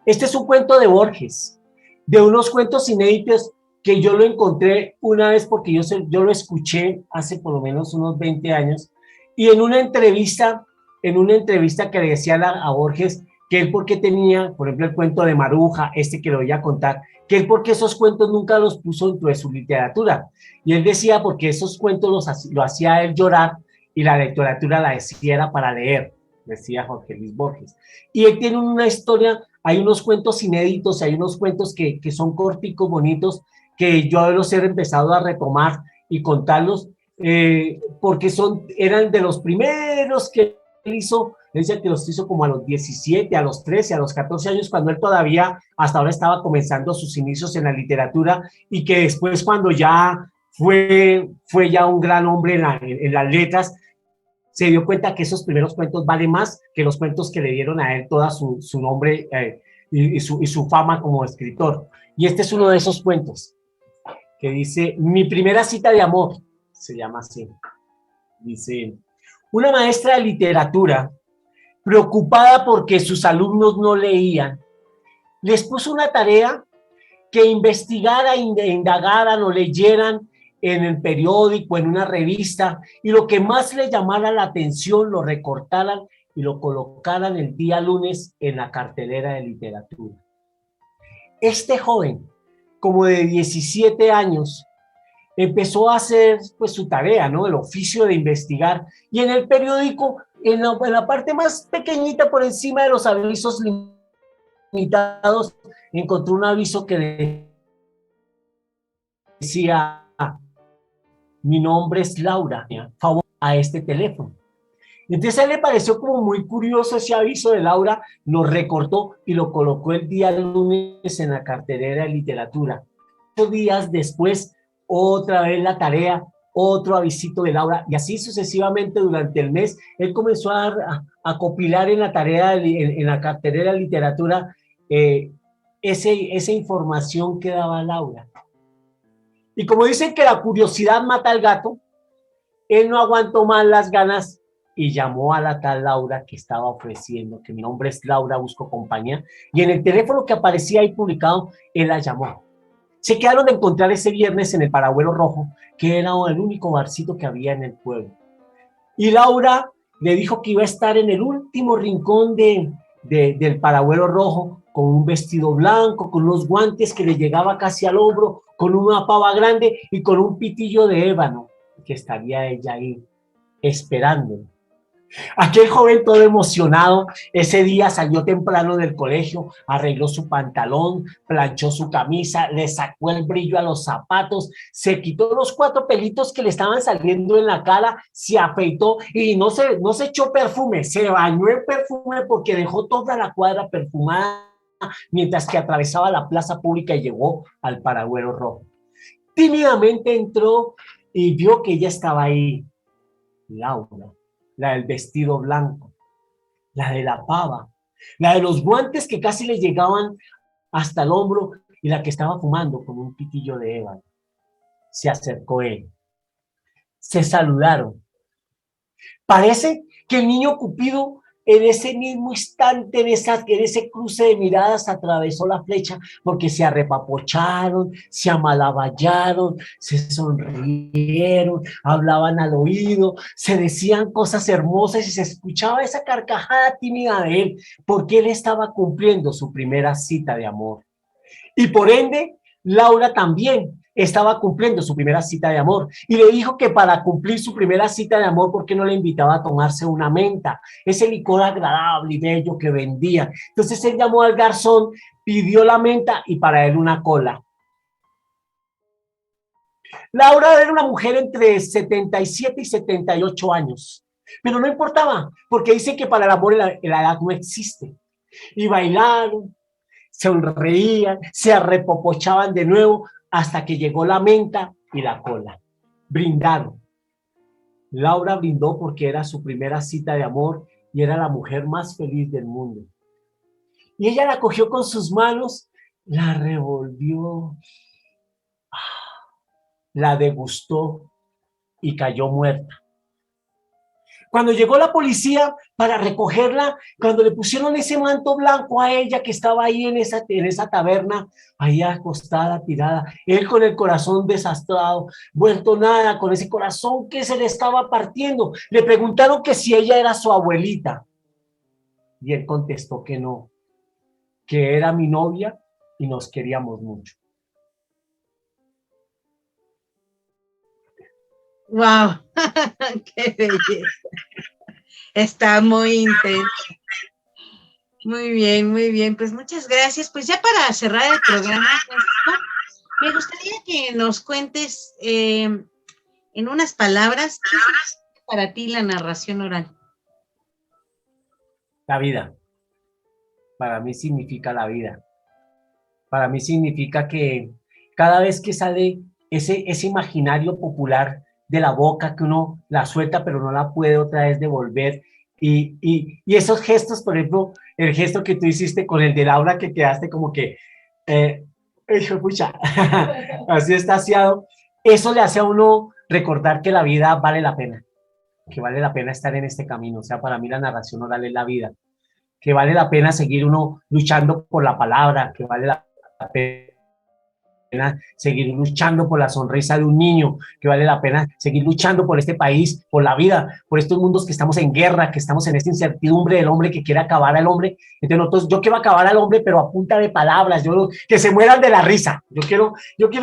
Este es un cuento de Borges, de unos cuentos inéditos que yo lo encontré una vez porque yo lo escuché hace por lo menos unos 20 años y en una entrevista que le decían a Borges que él porque tenía, por ejemplo, el cuento de Maruja, que lo voy a contar, que él porque esos cuentos nunca los puso dentro de su literatura. Y él decía porque esos cuentos lo hacía él llorar y la literatura la decía era para leer, decía Jorge Luis Borges. Y él tiene una historia. Hay unos cuentos inéditos, hay unos cuentos que son corticos, bonitos, que yo los he empezado a retomar y contarlos, porque eran de los primeros que él hizo. Él dice que los hizo como a los 17, a los 13, a los 14 años, cuando él todavía hasta ahora estaba comenzando sus inicios en la literatura, y que después cuando ya fue ya un gran hombre en las letras, se dio cuenta que esos primeros cuentos valen más que los cuentos que le dieron a él toda su nombre y su fama como escritor. Y este es uno de esos cuentos que dice, mi primera cita de amor, se llama así. Dice, una maestra de literatura, preocupada porque sus alumnos no leían, les puso una tarea que investigara, indagaran o leyeran en el periódico, en una revista, y lo que más les llamara la atención lo recortaran y lo colocaran el día lunes en la cartelera de literatura. Este joven, como de 17 años, empezó a hacer pues su tarea, ¿no? El oficio de investigar, y en el periódico, en la parte más pequeñita por encima de los avisos limitados, encontró un aviso que decía, mi nombre es Laura, favor a este teléfono. Entonces a él le pareció como muy curioso ese aviso de Laura, lo recortó y lo colocó el día lunes en la cartelera de literatura. 8 días después, otra vez la tarea, otro avisito de Laura, y así sucesivamente durante el mes. Él comenzó a copilar en la tarea, en la cartelera de literatura, esa información que daba Laura. Y como dicen que la curiosidad mata al gato, él no aguantó más las ganas y llamó a la tal Laura que estaba ofreciendo, que mi nombre es Laura, busco compañía, y en el teléfono que aparecía ahí publicado, él la llamó. Se quedaron de encontrar ese viernes en el Parabuelo Rojo, que era el único barcito que había en el pueblo. Y Laura le dijo que iba a estar en el último rincón del Parabuelo Rojo, con un vestido blanco, con unos guantes que le llegaba casi al hombro, con una pava grande y con un pitillo de ébano, que estaría ella ahí esperando. Aquel joven todo emocionado, ese día salió temprano del colegio, arregló su pantalón, planchó su camisa, le sacó el brillo a los zapatos, se quitó los 4 pelitos que le estaban saliendo en la cara, se afeitó y no se echó perfume, se bañó en perfume porque dejó toda la cuadra perfumada mientras que atravesaba la plaza pública y llegó al Parabuelo Rojo. Tímidamente entró y vio que ella estaba ahí, Laura, la del vestido blanco, la de la pava, la de los guantes que casi le llegaban hasta el hombro y la que estaba fumando con un pitillo de ébano. Se acercó él. Se saludaron. Parece que el niño Cupido en ese mismo instante, en ese cruce de miradas, atravesó la flecha, porque se arrepapocharon, se amalaballaron, se sonrieron, hablaban al oído, se decían cosas hermosas y se escuchaba esa carcajada tímida de él, porque él estaba cumpliendo su primera cita de amor. Y por ende, Laura también estaba cumpliendo su primera cita de amor y le dijo que para cumplir su primera cita de amor, ¿por qué no le invitaba a tomarse una menta? Ese licor agradable y bello que vendía. Entonces él llamó al garzón, pidió la menta y para él una cola. Laura era una mujer entre 77 y 78 años, pero no importaba, porque dicen que para el amor la edad no existe. Y bailaron, se sonreían, se arrepopochaban de nuevo hasta que llegó la menta y la cola. Brindaron. Laura brindó porque era su primera cita de amor y era la mujer más feliz del mundo. Y ella la cogió con sus manos, la revolvió, la degustó y cayó muerta. Cuando llegó la policía para recogerla, cuando le pusieron ese manto blanco a ella que estaba ahí en esa taberna, ahí acostada, tirada, él con el corazón desastrado, vuelto nada, con ese corazón que se le estaba partiendo, le preguntaron que si ella era su abuelita. Y él contestó que no, que era mi novia y nos queríamos mucho. ¡Wow! ¡Qué belleza! Está muy intenso. Muy bien, muy bien. Pues muchas gracias. Pues ya para cerrar el programa, me gustaría que nos cuentes en unas palabras, ¿qué es para ti la narración oral? La vida. Para mí significa la vida. Para mí significa que cada vez que sale ese imaginario popular de la boca, que uno la suelta pero no la puede otra vez devolver, y esos gestos, por ejemplo, el gesto que tú hiciste con el de Laura, que quedaste como que, pucha, así estaciado, eso le hace a uno recordar que la vida vale la pena, que vale la pena estar en este camino. O sea, para mí la narración oral es la vida, que vale la pena seguir uno luchando por la palabra, que vale la pena seguir luchando por la sonrisa de un niño, que vale la pena seguir luchando por este país, por la vida, por estos mundos que estamos en guerra, que estamos en esta incertidumbre del hombre que quiere acabar al hombre. Entonces nosotros, yo quiero acabar al hombre, pero a punta de palabras, que se mueran de la risa. Yo quiero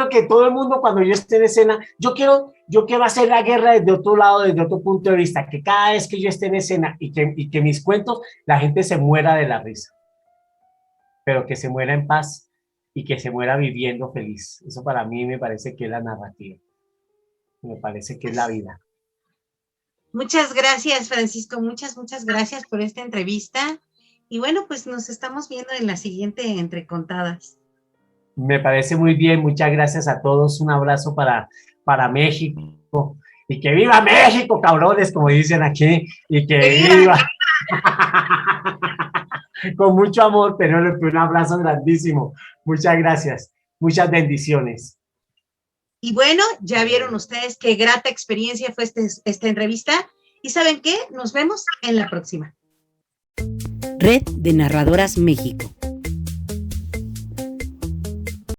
que todo el mundo, cuando yo esté en escena, yo quiero hacer la guerra desde otro lado, desde otro punto de vista, que cada vez que yo esté en escena y que mis cuentos, la gente se muera de la risa, pero que se muera en paz y que se muera viviendo feliz. Eso para mí me parece que es la narrativa. Me parece que es la vida. Muchas gracias, Francisco. Muchas gracias por esta entrevista. Y bueno, pues nos estamos viendo en la siguiente Entre Contadas. Me parece muy bien. Muchas gracias a todos. Un abrazo para México. Y que viva México, cabrones, como dicen aquí. Y que viva. Con mucho amor, pero un abrazo grandísimo. Muchas gracias. Muchas bendiciones. Y bueno, ya vieron ustedes qué grata experiencia fue esta entrevista. ¿Y saben qué? Nos vemos en la próxima. Red de Narradoras México.